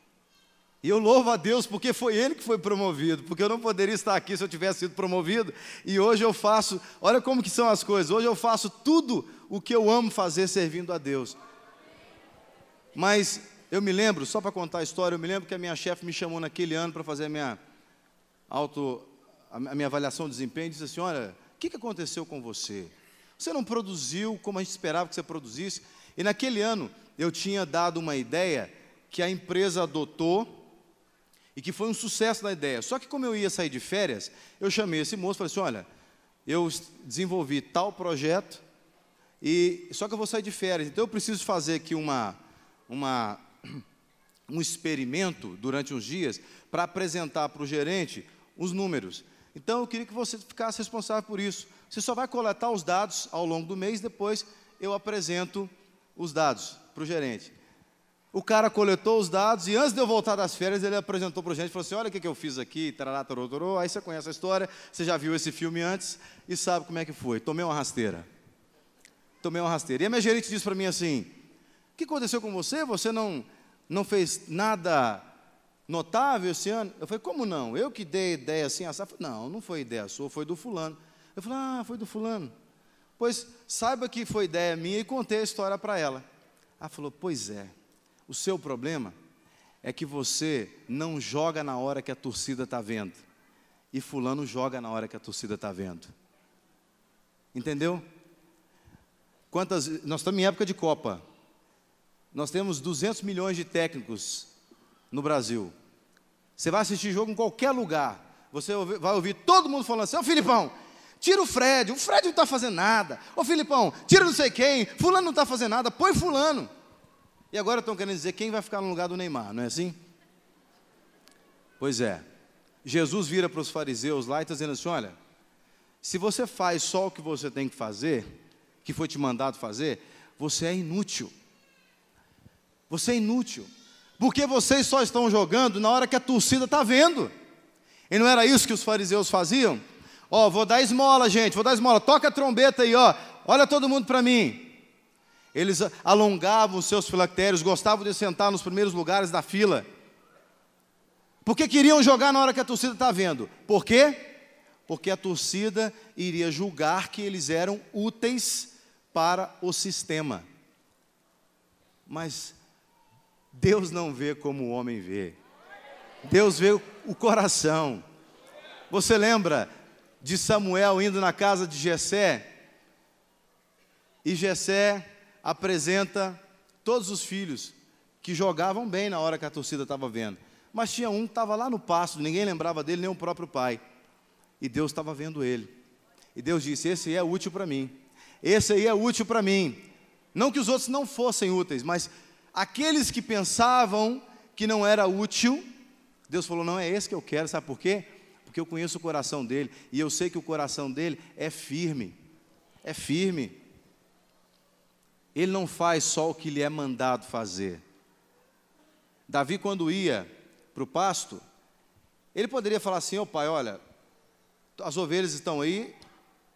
E eu louvo a Deus porque foi ele que foi promovido, porque eu não poderia estar aqui se eu tivesse sido promovido. E hoje eu faço, olha como que são as coisas, hoje eu faço tudo o que eu amo fazer servindo a Deus. Mas eu me lembro, só para contar a história, eu me lembro que a minha chefe me chamou naquele ano para fazer a minha avaliação de desempenho, e disse assim: olha, o que aconteceu com você? Você não produziu como a gente esperava que você produzisse. E naquele ano eu tinha dado uma ideia que a empresa adotou, e que foi um sucesso na ideia. Só que como eu ia sair de férias, eu chamei esse moço e falei assim: olha, eu desenvolvi tal projeto, só que eu vou sair de férias, então eu preciso fazer aqui um experimento durante uns dias, para apresentar para o gerente os números. Então eu queria que você ficasse responsável por isso. Você só vai coletar os dados ao longo do mês, depois eu apresento os dados para o gerente. O cara coletou os dados e antes de eu voltar das férias, ele apresentou para o gerente e falou assim: olha o que eu fiz aqui, tarará, tarô, tarô. Aí você conhece a história, você já viu esse filme antes e sabe como é que foi. Tomei uma rasteira. E a minha gerente disse para mim assim: o que aconteceu com você? Você não fez nada notável esse ano? Eu falei: como não? Eu que dei ideia assim, essa. Não foi ideia sua, foi do fulano. Eu falei: foi do fulano. Pois saiba que foi ideia minha, e contei a história para ela. Ela falou: pois é. O seu problema é que você não joga na hora que a torcida está vendo. E fulano joga na hora que a torcida está vendo. Entendeu? Nós estamos em época de Copa. Nós temos 200 milhões de técnicos no Brasil. Você vai assistir jogo em qualquer lugar. Você vai ouvir todo mundo falando assim: ô Filipão, tira o Fred não está fazendo nada. Ô Filipão, tira não sei quem, fulano não está fazendo nada, põe fulano. E agora estão querendo dizer quem vai ficar no lugar do Neymar, não é assim? Pois é. Jesus vira para os fariseus lá e está dizendo assim: olha, se você faz só o que você tem que fazer, que foi te mandado fazer, você é inútil. Você é inútil. Porque vocês só estão jogando na hora que a torcida está vendo. E não era isso que os fariseus faziam? Ó, vou dar esmola, gente, toca a trombeta aí, ó. Olha todo mundo para mim. Eles alongavam os seus filactérios, gostavam de sentar nos primeiros lugares da fila. Porque queriam jogar na hora que a torcida está vendo. Por quê? Porque a torcida iria julgar que eles eram úteis para o sistema. Mas Deus não vê como o homem vê. Deus vê o coração. Você lembra de Samuel indo na casa de Jessé? E Jessé apresenta todos os filhos que jogavam bem na hora que a torcida estava vendo. Mas tinha um que estava lá no pasto, ninguém lembrava dele, nem o próprio pai. E Deus estava vendo ele. E Deus disse: esse aí é útil para mim. Esse aí é útil para mim. Não que os outros não fossem úteis, mas aqueles que pensavam que não era útil, Deus falou: não é esse que eu quero. Sabe por quê? Porque eu conheço o coração dele, e eu sei que o coração dele é firme. É firme. Ele não faz só o que lhe é mandado fazer. Davi, quando ia para o pasto, ele poderia falar assim: ô pai, olha, as ovelhas estão aí.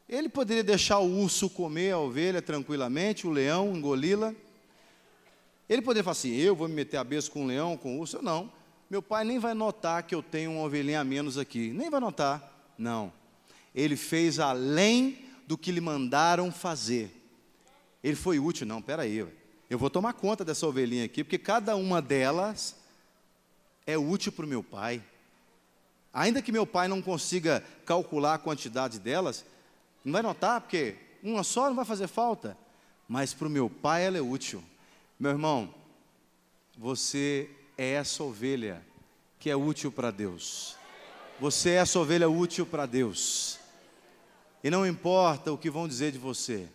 Ele poderia deixar o urso comer a ovelha tranquilamente, o leão engoli-la. Ele poderia falar assim: eu vou me meter a besta com o leão, com o urso. Não, meu pai nem vai notar que eu tenho uma ovelhinha a menos aqui. Nem vai notar. Não, ele fez além do que lhe mandaram fazer. Ele foi útil. Não, peraí, eu vou tomar conta dessa ovelhinha aqui, porque cada uma delas é útil para o meu pai. Ainda que meu pai não consiga calcular a quantidade delas, não vai notar, porque uma só não vai fazer falta, mas para o meu pai ela é útil. Meu irmão, você é essa ovelha que é útil para Deus. Você é essa ovelha útil para Deus. E não importa o que vão dizer de você,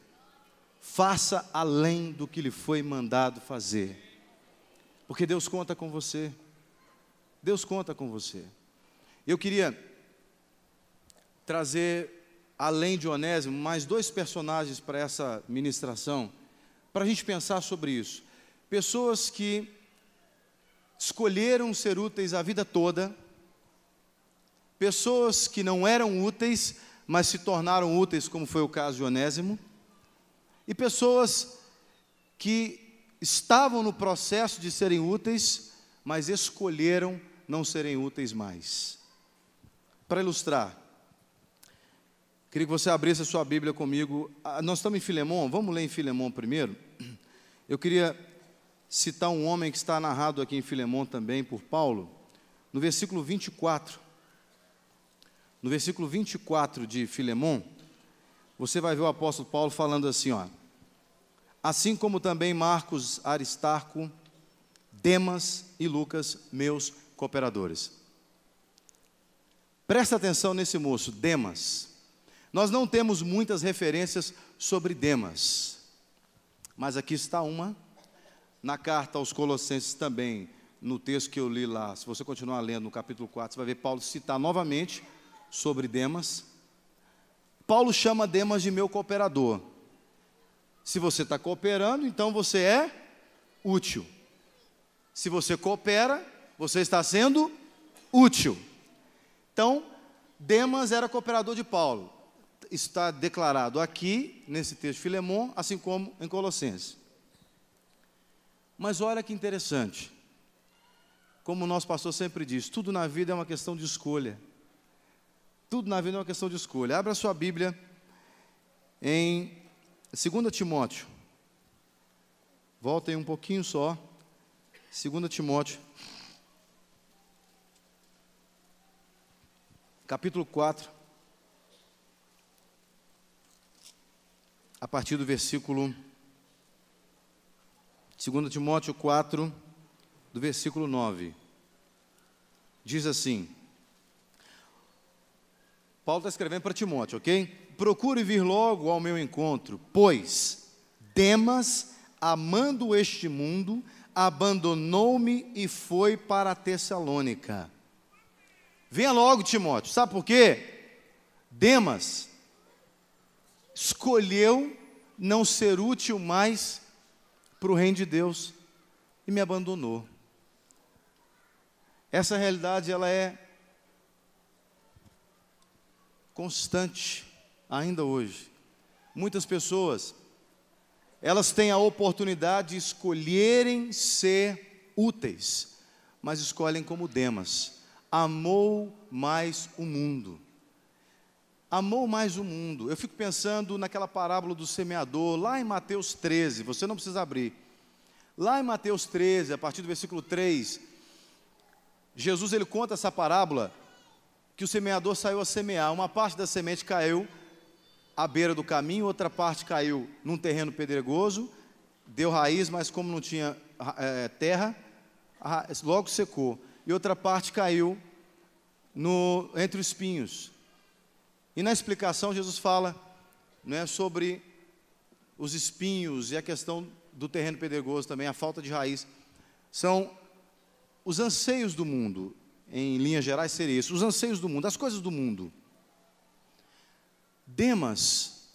faça além do que lhe foi mandado fazer, porque Deus conta com você. Deus conta com você. Eu queria trazer, além de Onésimo, mais 2 personagens para essa ministração, para a gente pensar sobre isso. Pessoas que escolheram ser úteis a vida toda, pessoas que não eram úteis, mas se tornaram úteis, como foi o caso de Onésimo, e pessoas que estavam no processo de serem úteis, mas escolheram não serem úteis mais. Para ilustrar, queria que você abrisse a sua Bíblia comigo. Nós estamos em Filemon, vamos ler em Filemon primeiro. Eu queria citar um homem que está narrado aqui em Filemon também por Paulo, no versículo 24. No versículo 24 de Filemon, você vai ver o apóstolo Paulo falando assim, ó: assim como também Marcos, Aristarco, Demas e Lucas, meus cooperadores. Presta atenção nesse moço, Demas. Nós não temos muitas referências sobre Demas, mas aqui está uma, na carta aos Colossenses também, no texto que eu li lá. Se você continuar lendo no capítulo 4, você vai ver Paulo citar novamente sobre Demas. Paulo chama Demas de meu cooperador. Se você está cooperando, então você é útil. Se você coopera, você está sendo útil. Então, Demas era cooperador de Paulo. Está declarado aqui, nesse texto de Filemon, assim como em Colossenses. Mas olha que interessante. Como o nosso pastor sempre diz, tudo na vida é uma questão de escolha. Tudo na vida é uma questão de escolha. Abra sua Bíblia em 2 Timóteo. Voltem um pouquinho só. 2 Timóteo. Capítulo 4. A partir do versículo... 2 Timóteo 4, do versículo 9. Diz assim... Paulo está escrevendo para Timóteo, ok? Procure vir logo ao meu encontro, pois Demas, amando este mundo, abandonou-me e foi para a Tessalônica. Venha logo, Timóteo. Sabe por quê? Demas escolheu não ser útil mais para o reino de Deus e me abandonou. Essa realidade, ela é constante, ainda hoje. Muitas pessoas, elas têm a oportunidade de escolherem ser úteis, mas escolhem como Demas. Amou mais o mundo. Amou mais o mundo. Eu fico pensando naquela parábola do semeador, lá em Mateus 13, você não precisa abrir. Lá em Mateus 13, a partir do versículo 3, Jesus ele conta essa parábola, que o semeador saiu a semear. Uma parte da semente caiu à beira do caminho, outra parte caiu num terreno pedregoso, deu raiz, mas como não tinha terra, logo secou. E outra parte caiu entre os espinhos. E na explicação Jesus fala, né, sobre os espinhos e a questão do terreno pedregoso também, a falta de raiz. São os anseios do mundo. Em linhas gerais seria isso, os anseios do mundo, as coisas do mundo. Demas,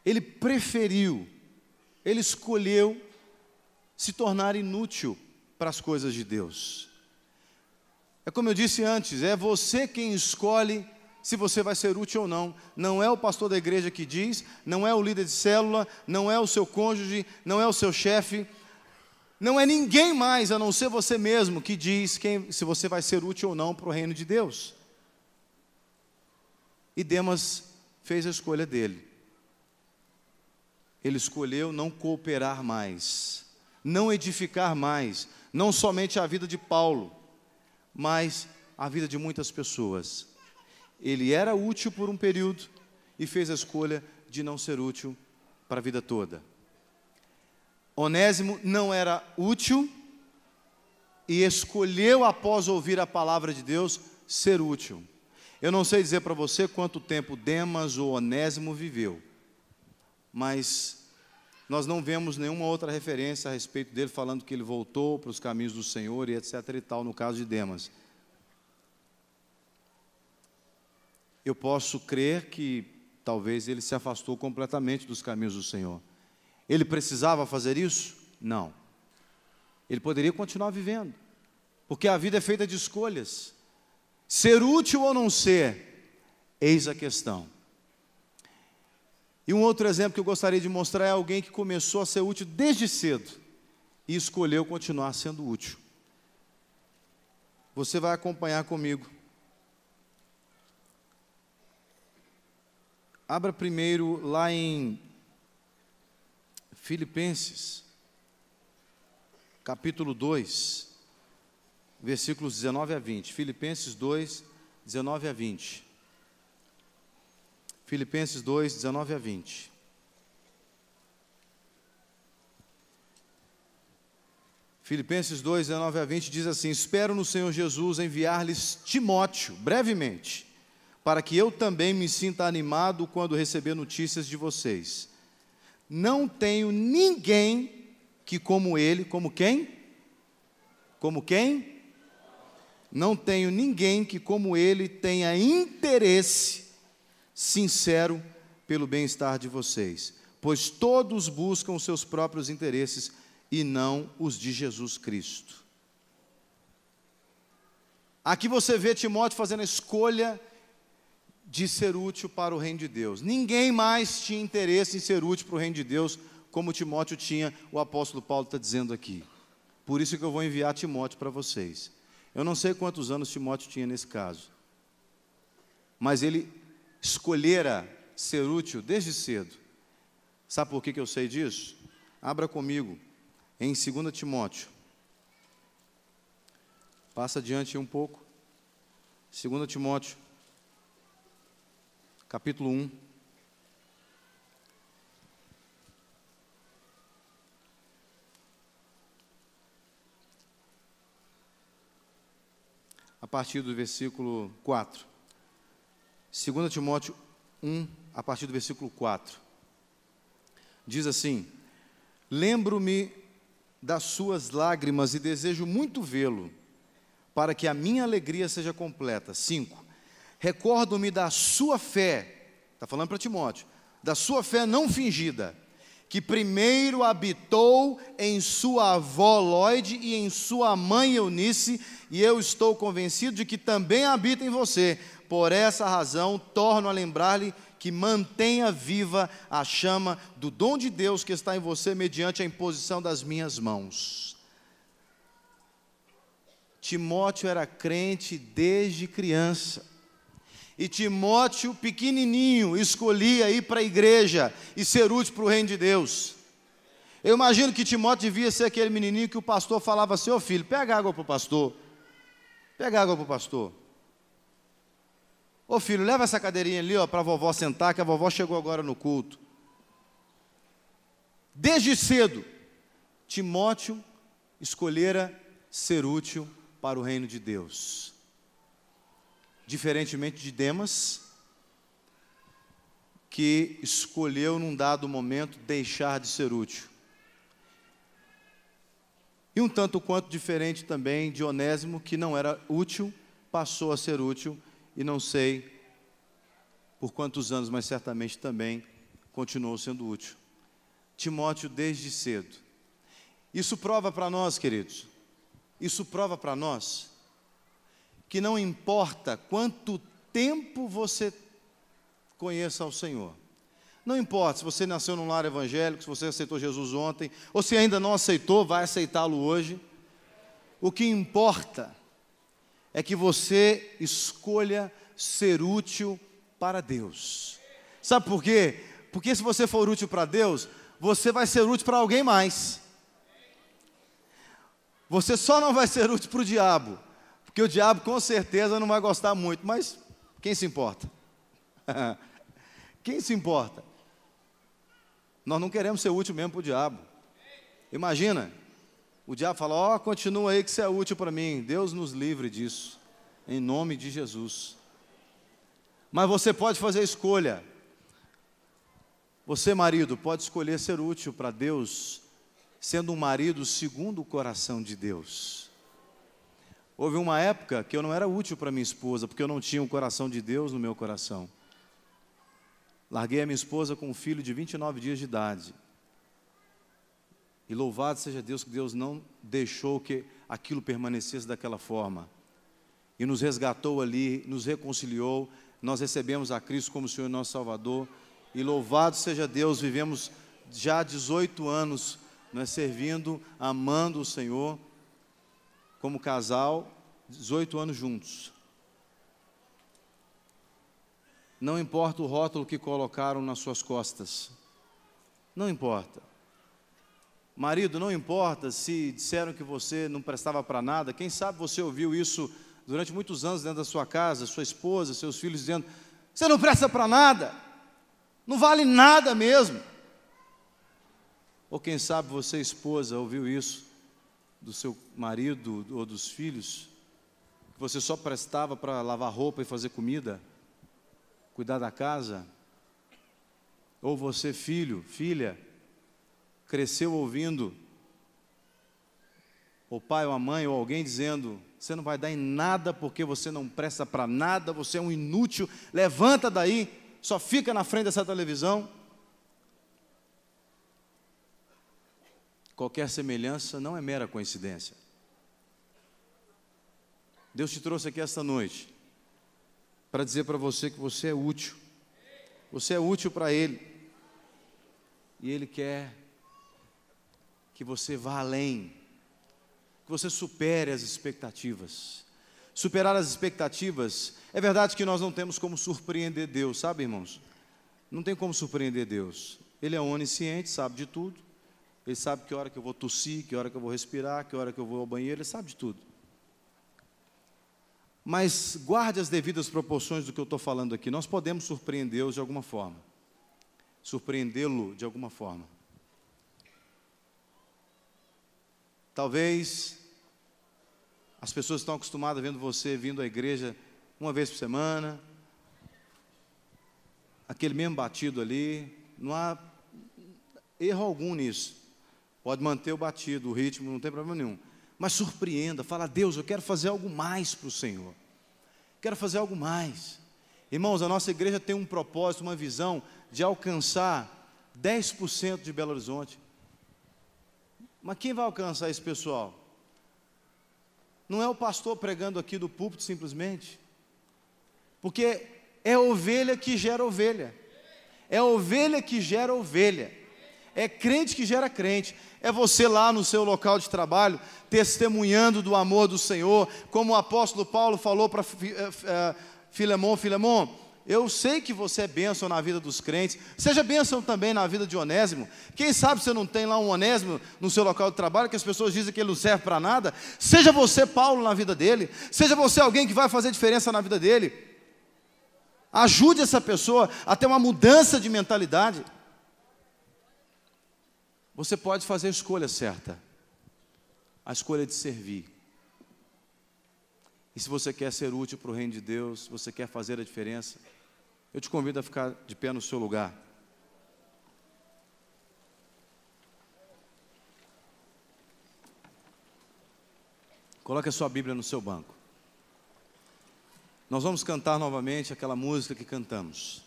ele preferiu, ele escolheu se tornar inútil para as coisas de Deus. É como eu disse antes, é você quem escolhe se você vai ser útil ou não. Não é o pastor da igreja que diz, não é o líder de célula, não é o seu cônjuge, não é o seu chefe. Não é ninguém mais, a não ser você mesmo, que diz se você vai ser útil ou não para o reino de Deus. E Demas fez a escolha dele. Ele escolheu não cooperar mais, não edificar mais, não somente a vida de Paulo, mas a vida de muitas pessoas. Ele era útil por um período e fez a escolha de não ser útil para a vida toda. Onésimo não era útil e escolheu, após ouvir a palavra de Deus, ser útil. Eu não sei dizer para você quanto tempo Demas ou Onésimo viveu, mas nós não vemos nenhuma outra referência a respeito dele falando que ele voltou para os caminhos do Senhor e etc e tal, no caso de Demas. Eu posso crer que talvez ele se afastou completamente dos caminhos do Senhor. Ele precisava fazer isso? Não. Ele poderia continuar vivendo, porque a vida é feita de escolhas. Ser útil ou não ser, eis a questão. E um outro exemplo que eu gostaria de mostrar é alguém que começou a ser útil desde cedo e escolheu continuar sendo útil. Você vai acompanhar comigo. Abra primeiro lá em Filipenses, capítulo 2, versículos 19 a 20. Filipenses 2, 19 a 20. Filipenses 2, 19 a 20. Filipenses 2, 19 a 20 diz assim: espero no Senhor Jesus enviar-lhes Timóteo, brevemente, para que eu também me sinta animado quando receber notícias de vocês. Não tenho ninguém que como ele, como quem? Como quem? Não tenho ninguém que como ele tenha interesse sincero pelo bem-estar de vocês, pois todos buscam os seus próprios interesses e não os de Jesus Cristo. Aqui você vê Timóteo fazendo a escolha de ser útil para o reino de Deus. Ninguém mais tinha interesse em ser útil para o reino de Deus, como Timóteo tinha, o apóstolo Paulo está dizendo aqui. Por isso que eu vou enviar Timóteo para vocês. Eu não sei quantos anos Timóteo tinha nesse caso, mas ele escolhera ser útil desde cedo. Sabe por que eu sei disso? Abra comigo em 2 Timóteo. Passa adiante um pouco. 2 Timóteo, capítulo 1. A partir do versículo 4. 2 Timóteo 1, a partir do versículo 4. Diz assim: lembro-me das suas lágrimas e desejo muito vê-lo, para que a minha alegria seja completa. 5. Recordo-me da sua fé, está falando para Timóteo, da sua fé não fingida, que primeiro habitou em sua avó Lóide e em sua mãe Eunice, e eu estou convencido de que também habita em você. Por essa razão, torno a lembrar-lhe que mantenha viva a chama do dom de Deus que está em você mediante a imposição das minhas mãos. Timóteo era crente desde criança. E Timóteo, pequenininho, escolhia ir para a igreja e ser útil para o reino de Deus. Eu imagino que Timóteo devia ser aquele menininho que o pastor falava assim: ô filho, pega água para o pastor. Pega água para o pastor. Ô filho, leva essa cadeirinha ali para a vovó sentar, que a vovó chegou agora no culto. Desde cedo, Timóteo escolhera ser útil para o reino de Deus. Diferentemente de Demas, que escolheu num dado momento deixar de ser útil. E um tanto quanto diferente também de Onésimo, que não era útil, passou a ser útil, e não sei por quantos anos, mas certamente também continuou sendo útil. Timóteo desde cedo. Isso prova para nós, queridos, isso prova para nós que não importa quanto tempo você conheça ao Senhor. Não importa se você nasceu num lar evangélico, se você aceitou Jesus ontem, ou se ainda não aceitou, vai aceitá-lo hoje. O que importa é que você escolha ser útil para Deus. Sabe por quê? Porque se você for útil para Deus, você vai ser útil para alguém mais. Você só não vai ser útil para o diabo, porque o diabo com certeza não vai gostar muito, mas quem se importa? Quem se importa? Nós não queremos ser útil mesmo para o diabo. Imagina, o diabo fala: ó, continua aí que você é útil para mim. Deus nos livre disso, em nome de Jesus. Mas você pode fazer a escolha. Você, marido, pode escolher ser útil para Deus, sendo um marido segundo o coração de Deus. Houve uma época que eu não era útil para minha esposa, porque eu não tinha o coração de Deus no meu coração. Larguei a minha esposa com um filho de 29 dias de idade. E louvado seja Deus que Deus não deixou que aquilo permanecesse daquela forma. E nos resgatou ali, nos reconciliou, nós recebemos a Cristo como Senhor e nosso Salvador. E louvado seja Deus, vivemos já 18 anos, nós servindo, amando o Senhor, como casal, 18 anos juntos. Não importa o rótulo que colocaram nas suas costas, não importa. Marido, não importa se disseram que você não prestava para nada, quem sabe você ouviu isso durante muitos anos dentro da sua casa, sua esposa, seus filhos dizendo, você não presta para nada, não vale nada mesmo. Ou quem sabe você, esposa, ouviu isso do seu marido ou dos filhos, que você só prestava para lavar roupa e fazer comida, cuidar da casa. Ou você, filho, filha, cresceu ouvindo o pai ou a mãe ou alguém dizendo, você não vai dar em nada porque você não presta para nada, você é um inútil, levanta daí, só fica na frente dessa televisão. Qualquer semelhança não é mera coincidência. Deus te trouxe aqui esta noite para dizer para você que você é útil. Você é útil para Ele. E Ele quer que você vá além, que você supere as expectativas. Superar as expectativas, é verdade que nós não temos como surpreender Deus, sabe, irmãos? Não tem como surpreender Deus. Ele é onisciente, sabe de tudo. Ele sabe que hora que eu vou tossir, que hora que eu vou respirar, que hora que eu vou ao banheiro, Ele sabe de tudo. Mas guarde as devidas proporções do que eu estou falando aqui. Nós podemos surpreendê-lo de alguma forma. Surpreendê-lo de alguma forma. Talvez as pessoas estão acostumadas vendo você vindo à igreja uma vez por semana, aquele mesmo batido ali, não há erro algum nisso. Pode manter o batido, o ritmo, não tem problema nenhum. Mas surpreenda, fala, Deus, eu quero fazer algo mais para o Senhor. Quero fazer algo mais. Irmãos, a nossa igreja tem um propósito, uma visão de alcançar 10% de Belo Horizonte. Mas quem vai alcançar esse pessoal? Não é o pastor pregando aqui do púlpito simplesmente. Porque é ovelha que gera ovelha. É ovelha que gera ovelha. É crente que gera crente. É você lá no seu local de trabalho, testemunhando do amor do Senhor, como o apóstolo Paulo falou para Filemon, Filemon, eu sei que você é bênção na vida dos crentes, seja bênção também na vida de Onésimo. Quem sabe você não tem lá um Onésimo no seu local de trabalho, que as pessoas dizem que ele não serve para nada. Seja você Paulo na vida dele, seja você alguém que vai fazer diferença na vida dele. Ajude essa pessoa a ter uma mudança de mentalidade. Você pode fazer a escolha certa, a escolha de servir. E se você quer ser útil para o reino de Deus, se você quer fazer a diferença, eu te convido a ficar de pé no seu lugar. Coloque a sua Bíblia no seu banco. Nós vamos cantar novamente aquela música que cantamos.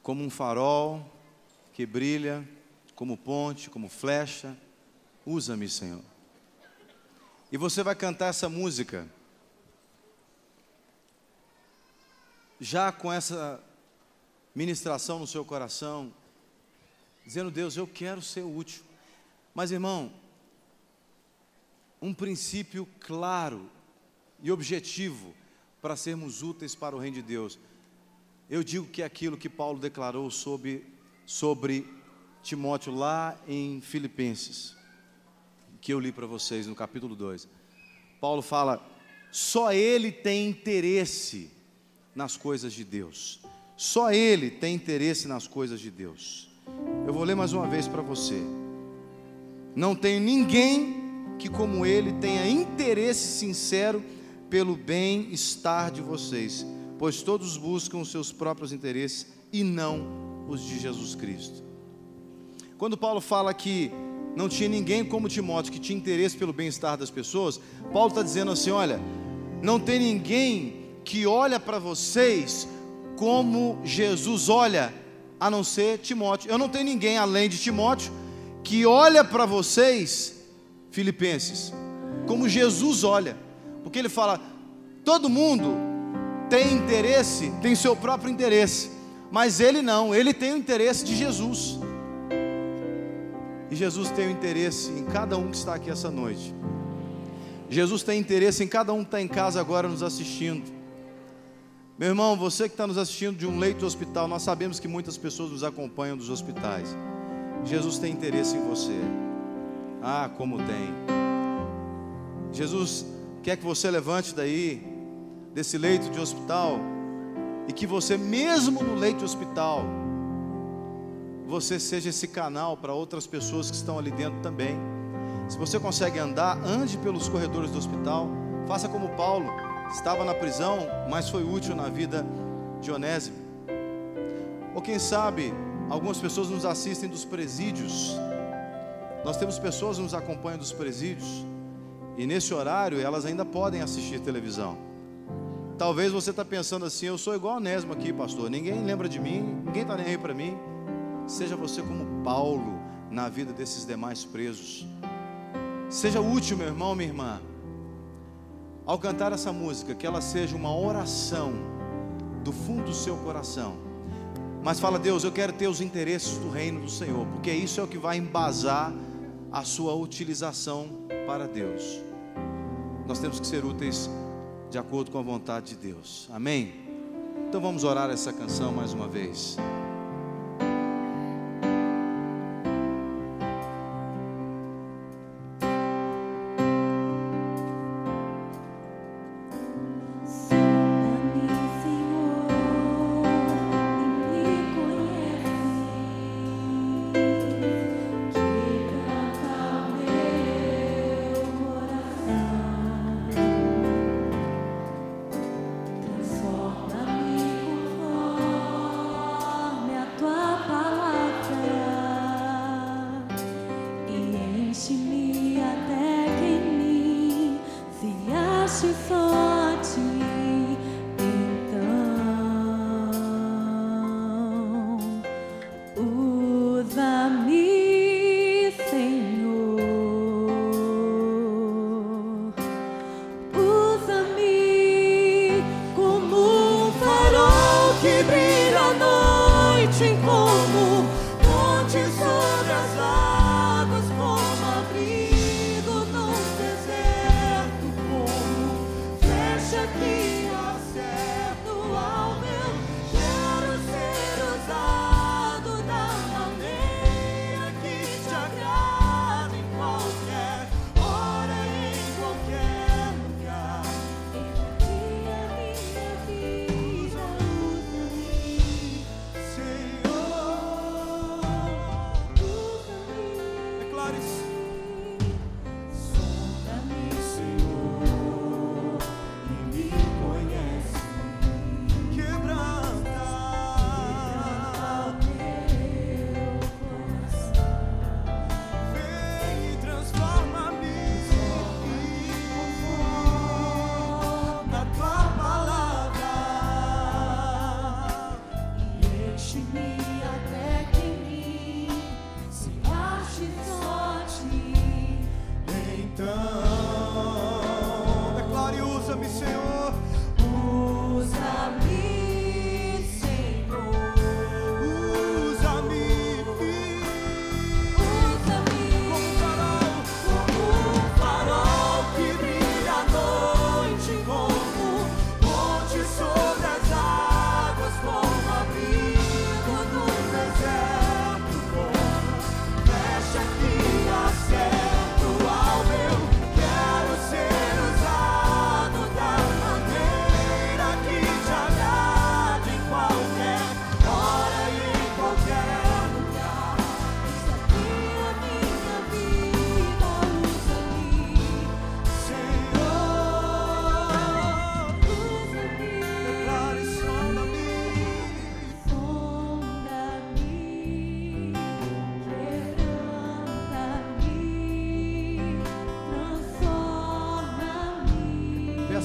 Como um farol que brilha, como ponte, como flecha, usa-me, Senhor. E você vai cantar essa música já com essa ministração no seu coração, dizendo, Deus, eu quero ser útil. Mas, irmão, um princípio claro e objetivo para sermos úteis para o reino de Deus. Eu digo que é aquilo que Paulo declarou sobre Timóteo lá em Filipenses, que eu li para vocês no capítulo 2. Paulo fala, só ele tem interesse nas coisas de Deus. Só ele tem interesse nas coisas de Deus. Eu vou ler mais uma vez para você. Não tem ninguém que como ele tenha interesse sincero pelo bem-estar de vocês, pois todos buscam os seus próprios interesses e não os de Jesus Cristo. Quando Paulo fala que não tinha ninguém como Timóteo que tinha interesse pelo bem-estar das pessoas, Paulo está dizendo assim, olha, não tem ninguém que olha para vocês como Jesus olha a não ser Timóteo. Eu não tenho ninguém além de Timóteo que olha para vocês, filipenses, como Jesus olha. Porque ele fala, todo mundo tem interesse, tem seu próprio interesse, mas ele não, ele tem o interesse de Jesus. E Jesus tem o interesse em cada um que está aqui essa noite. Jesus tem interesse em cada um que está em casa agora nos assistindo. Meu irmão, você que está nos assistindo de um leito de hospital, nós sabemos que muitas pessoas nos acompanham dos hospitais. Jesus tem interesse em você. Ah, como tem. Jesus quer que você levante daí, desse leito de hospital, e que você, mesmo no leito de hospital, você seja esse canal para outras pessoas que estão ali dentro também. Se você consegue andar, ande pelos corredores do hospital. Faça como Paulo, estava na prisão, mas foi útil na vida de Onésimo. Ou quem sabe, algumas pessoas nos assistem dos presídios. Nós temos pessoas que nos acompanham dos presídios, e nesse horário elas ainda podem assistir televisão. Talvez você está pensando assim, eu sou igual a Onésimo aqui, pastor, ninguém lembra de mim, ninguém está nem aí para mim. Seja você como Paulo na vida desses demais presos. Seja útil, meu irmão, minha irmã. Ao cantar essa música, que ela seja uma oração do fundo do seu coração. Mas fala, Deus, eu quero ter os interesses do reino do Senhor, porque isso é o que vai embasar a sua utilização para Deus. Nós temos que ser úteis de acordo com a vontade de Deus. Amém? Então vamos orar essa canção mais uma vez.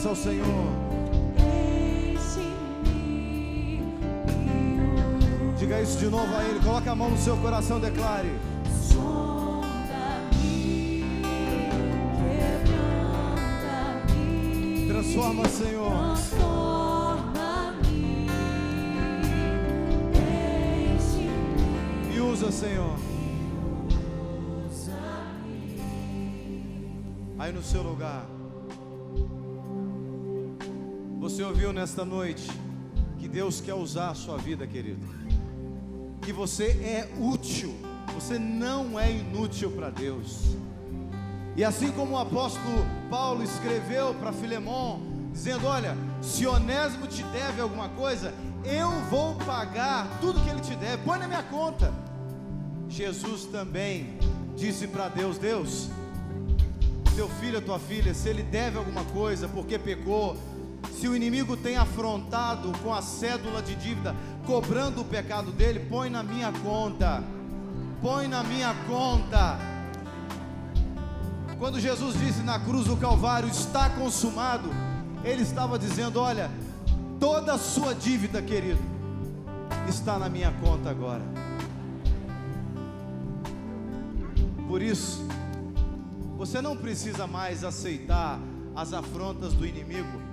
Ao Senhor, Diga isso de novo a Ele. Coloque a mão no seu coração, declare.
Sonda-me, quebranta-me,
Transforma, Senhor.
transforma-me, enche-me,
Me usa, Senhor.
usa-me.
Aí no seu lugar. Você ouviu nesta noite que Deus quer usar a sua vida, querido. Que você é útil. Você não é inútil para Deus. E assim como o apóstolo Paulo escreveu para Filemon, dizendo: olha, se Onésimo te deve alguma coisa, eu vou pagar tudo que ele te deve, põe na minha conta. Jesus também disse para Deus: Deus, teu filho, a tua filha, se ele deve alguma coisa porque pecou, se o inimigo tem afrontado com a cédula de dívida, cobrando o pecado dele, põe na minha conta. Põe na minha conta. Quando Jesus disse na cruz do Calvário: está consumado, Ele estava dizendo: olha, toda a sua dívida, querido, está na minha conta agora. Por isso, você não precisa mais aceitar as afrontas do inimigo.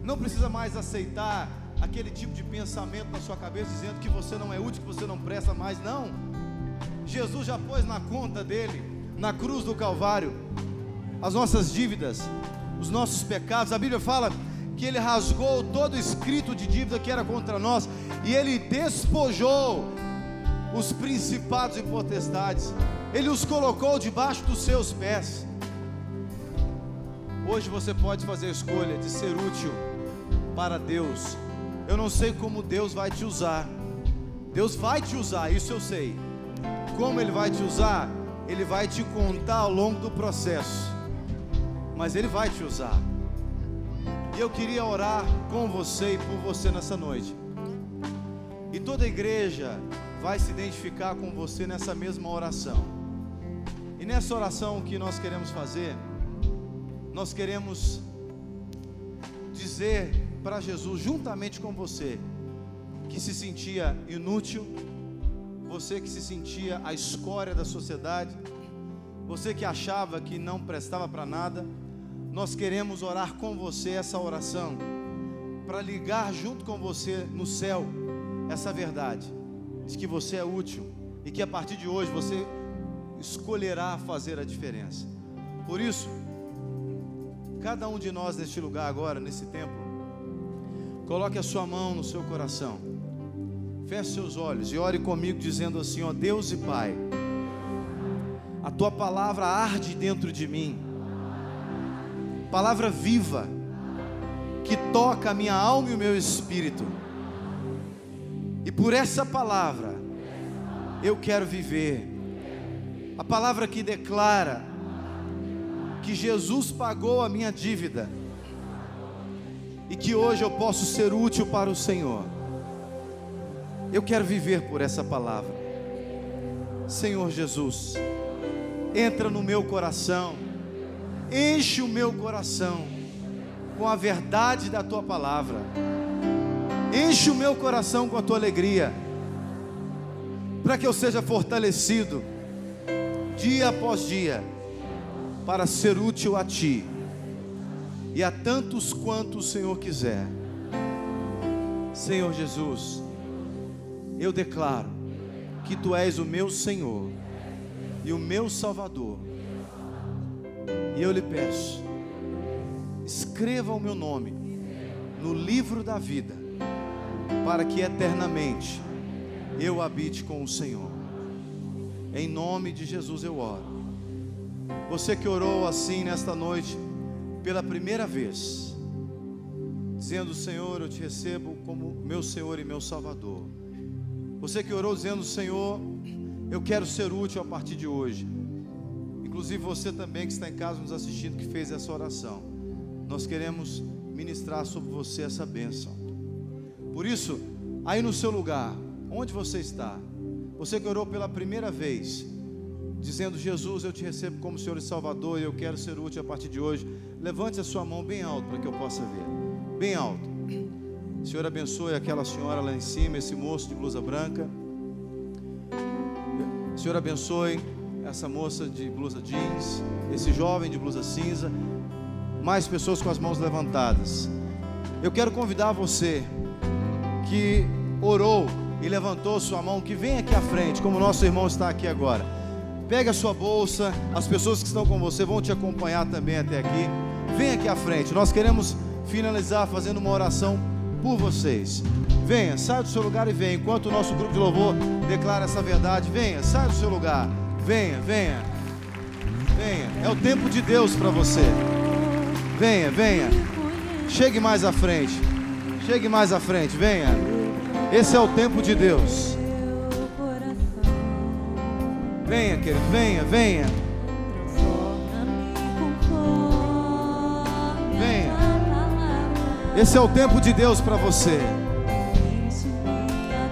Não precisa mais aceitar aquele tipo de pensamento na sua cabeça, dizendo que você não é útil, que você não presta mais. Não. Jesus já pôs na conta dele, na cruz do Calvário, as nossas dívidas, os nossos pecados. A Bíblia fala que Ele rasgou todo escrito de dívida que era contra nós, e Ele despojou os principados e potestades. Ele os colocou debaixo dos seus pés. Hoje você pode fazer a escolha de ser útil para Deus. Eu não sei como Deus vai te usar. Deus vai te usar, isso eu sei. Como Ele vai te usar? Ele vai te contar ao longo do processo, mas Ele vai te usar. E eu queria orar com você e por você nessa noite. E toda a igreja vai se identificar com você nessa mesma oração. E nessa oração, o que nós queremos fazer? Nós queremos dizer para Jesus, juntamente com você, que se sentia inútil, você que se sentia a escória da sociedade, você que achava que não prestava para nada, nós queremos orar com você essa oração, para ligar junto com você no céu essa verdade, de que você é útil e que a partir de hoje você escolherá fazer a diferença. Por isso, cada um de nós neste lugar agora, nesse tempo, coloque a sua mão no seu coração, feche seus olhos e ore comigo dizendo assim: ó Deus e Pai, a Tua palavra arde dentro de mim, palavra viva, que toca a minha alma e o meu espírito, e por essa palavra eu quero viver, a palavra que declara que Jesus pagou a minha dívida e que hoje eu posso ser útil para o Senhor. Eu quero viver por essa palavra. Senhor Jesus, entra no meu coração, enche o meu coração com a verdade da Tua palavra, enche o meu coração com a Tua alegria, para que eu seja fortalecido dia após dia, para ser útil a Ti e a tantos quanto o Senhor quiser. Senhor Jesus, eu declaro que Tu és o meu Senhor e o meu Salvador, e eu lhe peço, escreva o meu nome no livro da vida, para que eternamente eu habite com o Senhor. Em nome de Jesus eu oro. Você que orou assim nesta noite pela primeira vez, dizendo: Senhor, eu te recebo como meu Senhor e meu Salvador. Você que orou dizendo: Senhor, eu quero ser útil a partir de hoje. Inclusive você também que está em casa nos assistindo, que fez essa oração, nós queremos ministrar sobre você essa bênção. Por isso, aí no seu lugar, onde você está, você que orou pela primeira vez, dizendo: Jesus, eu te recebo como Senhor e Salvador, e eu quero ser útil a partir de hoje, levante a sua mão bem alto para que eu possa ver, bem alto. Senhor, abençoe aquela senhora lá em cima, esse moço de blusa branca. Senhor, abençoe essa moça de blusa jeans, esse jovem de blusa cinza, mais pessoas com as mãos levantadas. Eu quero convidar você que orou e levantou sua mão, que vem aqui à frente, como o nosso irmão está aqui agora. Pega a sua bolsa, as pessoas que estão com você vão te acompanhar também até aqui. Vem aqui à frente, nós queremos finalizar fazendo uma oração por vocês. Venha, saia do seu lugar e venha, enquanto o nosso grupo de louvor declara essa verdade. Venha, saia do seu lugar, venha, venha, venha, é o tempo de Deus para você. Venha, venha, chegue mais à frente, chegue mais à frente, venha, esse é o tempo de Deus. Venha, querido, venha, venha, venha, esse é o tempo de Deus para você.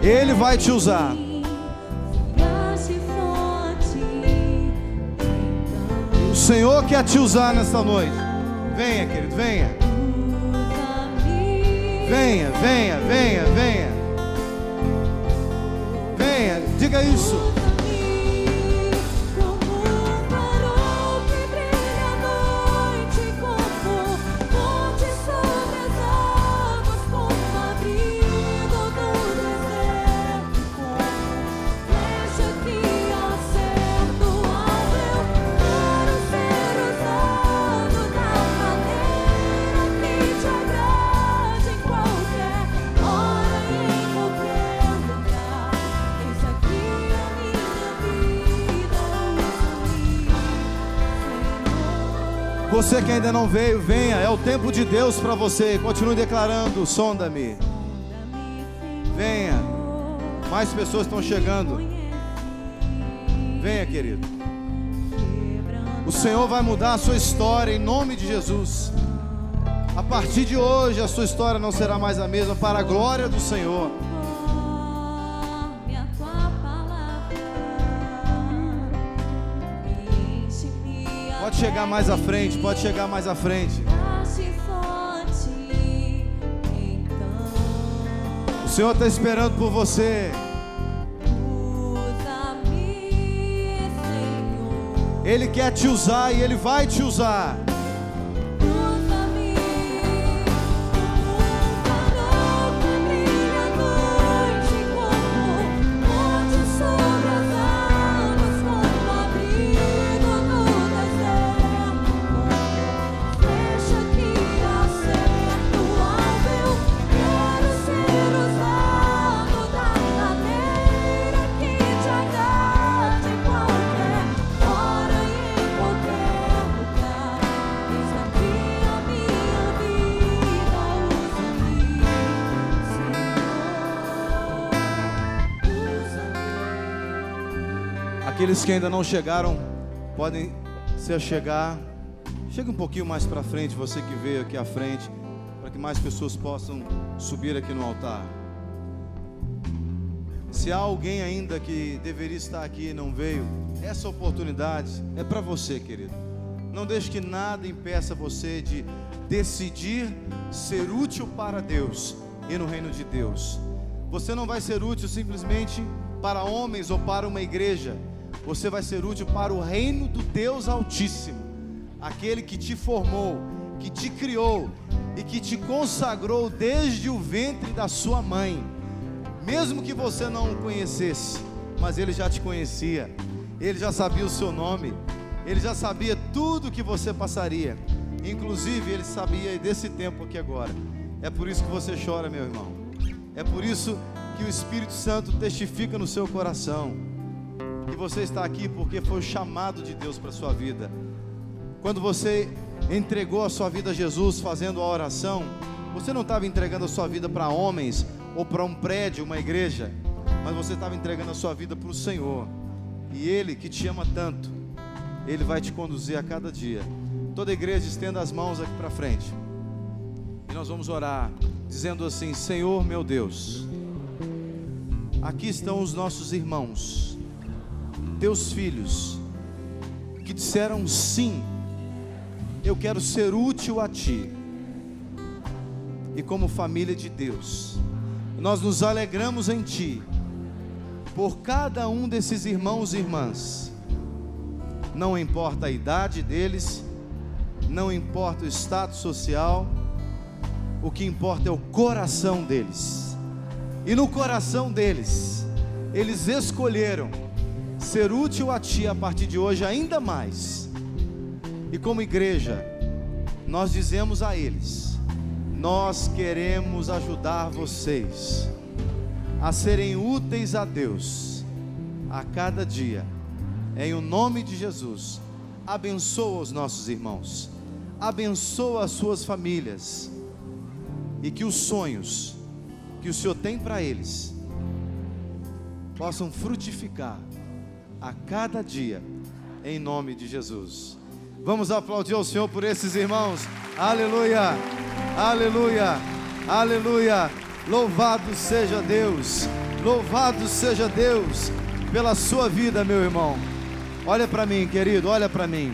Ele vai te usar. O Senhor quer te usar nesta noite. Venha, querido, venha. Venha, venha, venha, venha. Venha, diga isso. Você que ainda não veio, venha, é o tempo de Deus para você. Continue declarando: sonda-me. Venha, mais pessoas estão chegando. Venha, querido. O Senhor vai mudar a sua história em nome de Jesus. A partir de hoje a sua história não será mais a mesma, para a glória do Senhor. Pode chegar mais à frente, pode chegar mais à frente. O Senhor está esperando por você. Ele quer te usar e Ele vai te usar. Aqueles que ainda não chegaram, podem se achegar. Chegue um pouquinho mais para frente, você que veio aqui à frente, para que mais pessoas possam subir aqui no altar. Se há alguém ainda que deveria estar aqui e não veio, essa oportunidade é para você, querido. Não deixe que nada impeça você de decidir ser útil para Deus e no reino de Deus. Você não vai ser útil simplesmente para homens ou para uma igreja. Você vai ser útil para o reino do Deus Altíssimo, aquele que te formou, que te criou e que te consagrou desde o ventre da sua mãe. Mesmo que você não o conhecesse, mas Ele já te conhecia, Ele já sabia o seu nome, Ele já sabia tudo que você passaria, inclusive Ele sabia desse tempo aqui agora. É por isso que você chora, meu irmão. É por isso que o Espírito Santo testifica no seu coração. E você está aqui porque foi o chamado de Deus para a sua vida. Quando você entregou a sua vida a Jesus fazendo a oração, você não estava entregando a sua vida para homens ou para um prédio, uma igreja, mas você estava entregando a sua vida para o Senhor. E Ele que te ama tanto, Ele vai te conduzir a cada dia. Toda a igreja estenda as mãos aqui para frente. E nós vamos orar dizendo assim: Senhor meu Deus, aqui estão os nossos irmãos, teus filhos, que disseram sim, eu quero ser útil a Ti. e como família de Deus, nós nos alegramos em Ti, por cada um desses irmãos e irmãs. Não importa a idade deles, não importa o status social, o que importa é o coração deles. E no coração deles, eles escolheram ser útil a Ti a partir de hoje ainda mais. E como igreja, nós dizemos a eles: nós queremos ajudar vocês a serem úteis a Deus a cada dia. Em o nome de Jesus, abençoa os nossos irmãos, abençoa as suas famílias, e que os sonhos que o Senhor tem para eles possam frutificar a cada dia, em nome de Jesus. Vamos aplaudir ao Senhor por esses irmãos. Aleluia, aleluia, aleluia. Louvado seja Deus, louvado seja Deus pela sua vida, meu irmão. Olha para mim, querido, olha para mim.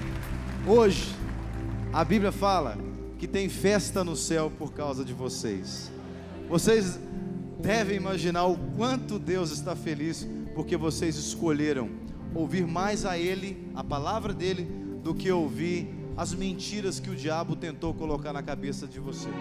Hoje, a Bíblia fala que tem festa no céu por causa de vocês. Vocês devem imaginar o quanto Deus está feliz, porque vocês escolheram ouvir mais a Ele, a palavra dEle, do que ouvir as mentiras que o diabo tentou colocar na cabeça de vocês.